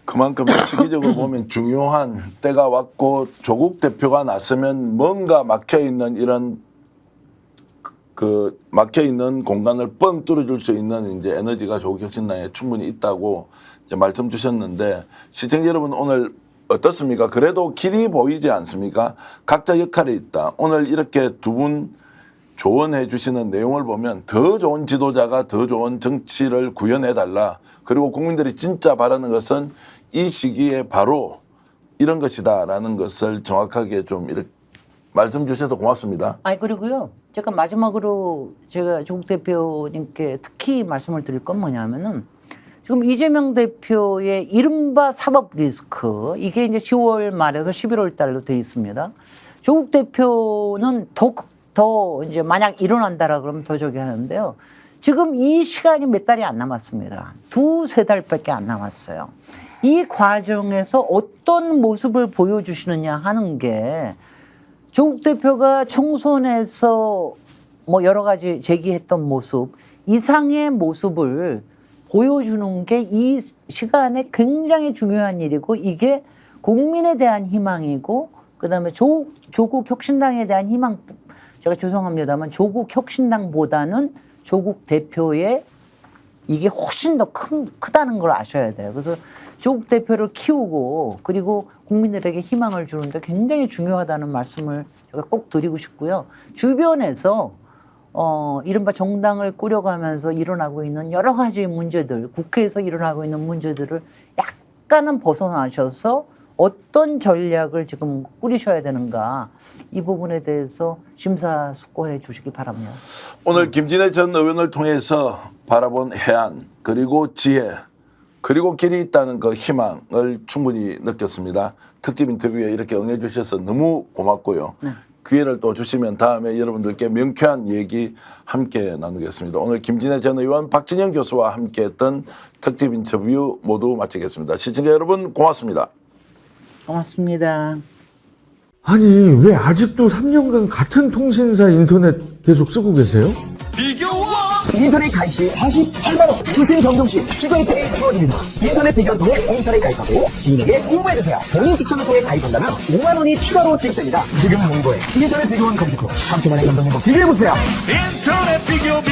그만큼 시기적으로 보면 중요한 때가 왔고 조국 대표가 나서면 뭔가 막혀있는 이런 그 막혀있는 공간을 뻥 뚫어줄 수 있는 이제 에너지가 조국 혁신당에 충분히 있다고 이제 말씀 주셨는데 시청자 여러분 오늘 어떻습니까? 그래도 길이 보이지 않습니까? 각자 역할이 있다. 오늘 이렇게 두 분 조언해 주시는 내용을 보면 더 좋은 지도자가 더 좋은 정치를 구현해 달라. 그리고 국민들이 진짜 바라는 것은 이 시기에 바로 이런 것이다라는 것을 정확하게 좀 이렇게 말씀 주셔서 고맙습니다. 아니 그리고요. 제가 마지막으로 제가 조국 대표님께 특히 말씀을 드릴 건 뭐냐면은 지금 이재명 대표의 이른바 사법 리스크 이게 이제 10월 말에서 11월 달로 돼 있습니다. 조국 대표는 더 이제 만약 일어난다라 그러면 더 저기 하는데요. 지금 이 시간이 몇 달이 안 남았습니다. 2-3달밖에 안 남았어요. 이 과정에서 어떤 모습을 보여주시느냐 하는 게 조국 대표가 총선에서 뭐 여러 가지 제기했던 모습 이상의 모습을 보여주는 게 이 시간에 굉장히 중요한 일이고 이게 국민에 대한 희망이고 그다음에 조국 혁신당에 대한 희망 제가 죄송합니다만 조국 혁신당보다는 조국 대표의 이게 훨씬 더 크다는 걸 아셔야 돼요. 그래서 조국 대표를 키우고 그리고 국민들에게 희망을 주는데 굉장히 중요하다는 말씀을 제가 꼭 드리고 싶고요. 주변에서 이른바 정당을 꾸려가면서 일어나고 있는 여러 가지 문제들, 국회에서 일어나고 있는 문제들을 약간은 벗어나셔서 어떤 전략을 지금 꾸리셔야 되는가 이 부분에 대해서 심사숙고해 주시기 바랍니다. 오늘 김진애 전 의원을 통해서 바라본 해안 그리고 지혜 그리고 길이 있다는 그 희망을 충분히 느꼈습니다. 특집 인터뷰에 이렇게 응해 주셔서 너무 고맙고요. 네. 기회를 또 주시면 다음에 여러분들께 명쾌한 얘기 함께 나누겠습니다. 오늘 김진애 전 의원, 박진영 교수와 함께했던 특집 인터뷰 모두 마치겠습니다. 시청자 여러분 고맙습니다. 고맙습니다. 아니 왜 아직도 3년간 같은 통신사 인터넷 계속 쓰고 계세요? 인터넷 가입 시 48만원 무슨 변경 시 추가 혜택이 주어집니다. 인터넷 비교를 통해 인터넷 가입하고 지인에게 홍보해주세요. 본인 추천을 통해 가입한다면 5만원이 추가로 지급됩니다. 지금 홍보에 인터넷 비교원 검색 후 3초만에 감동 행복 비교해보세요. 인터넷 비교원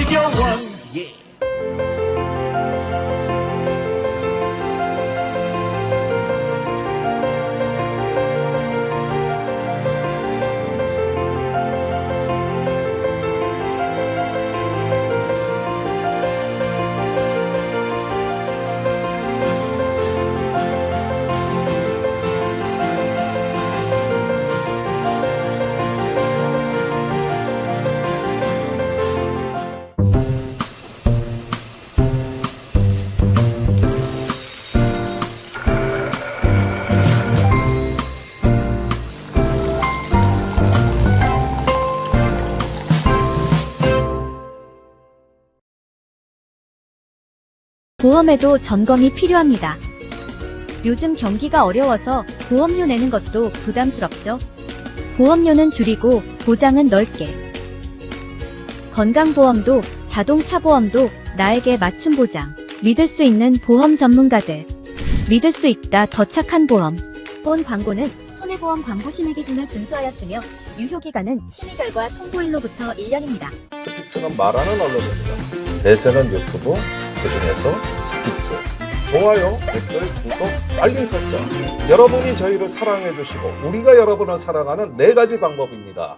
보험에도 점검이 필요합니다. 요즘 경기가 어려워서 보험료 내는 것도 부담스럽죠. 보험료는 줄이고 보장은 넓게. 건강보험도 자동차 보험도 나에게 맞춤 보장. 믿을 수 있는 보험 전문가들. 믿을 수 있다 더 착한 보험. 본 광고는 손해보험 광고 심의 기준을 준수하였으며 유효 기간은 심의 결과 통보일로부터 1년입니다. 스픽스가 말하는 언론입니다. 대세는 유튜브, 그중에서 스픽스. 좋아요, 댓글, 구독, 알림 설정. 여러분이 저희를 사랑해 주시고 우리가 여러분을 사랑하는 4가지 방법입니다.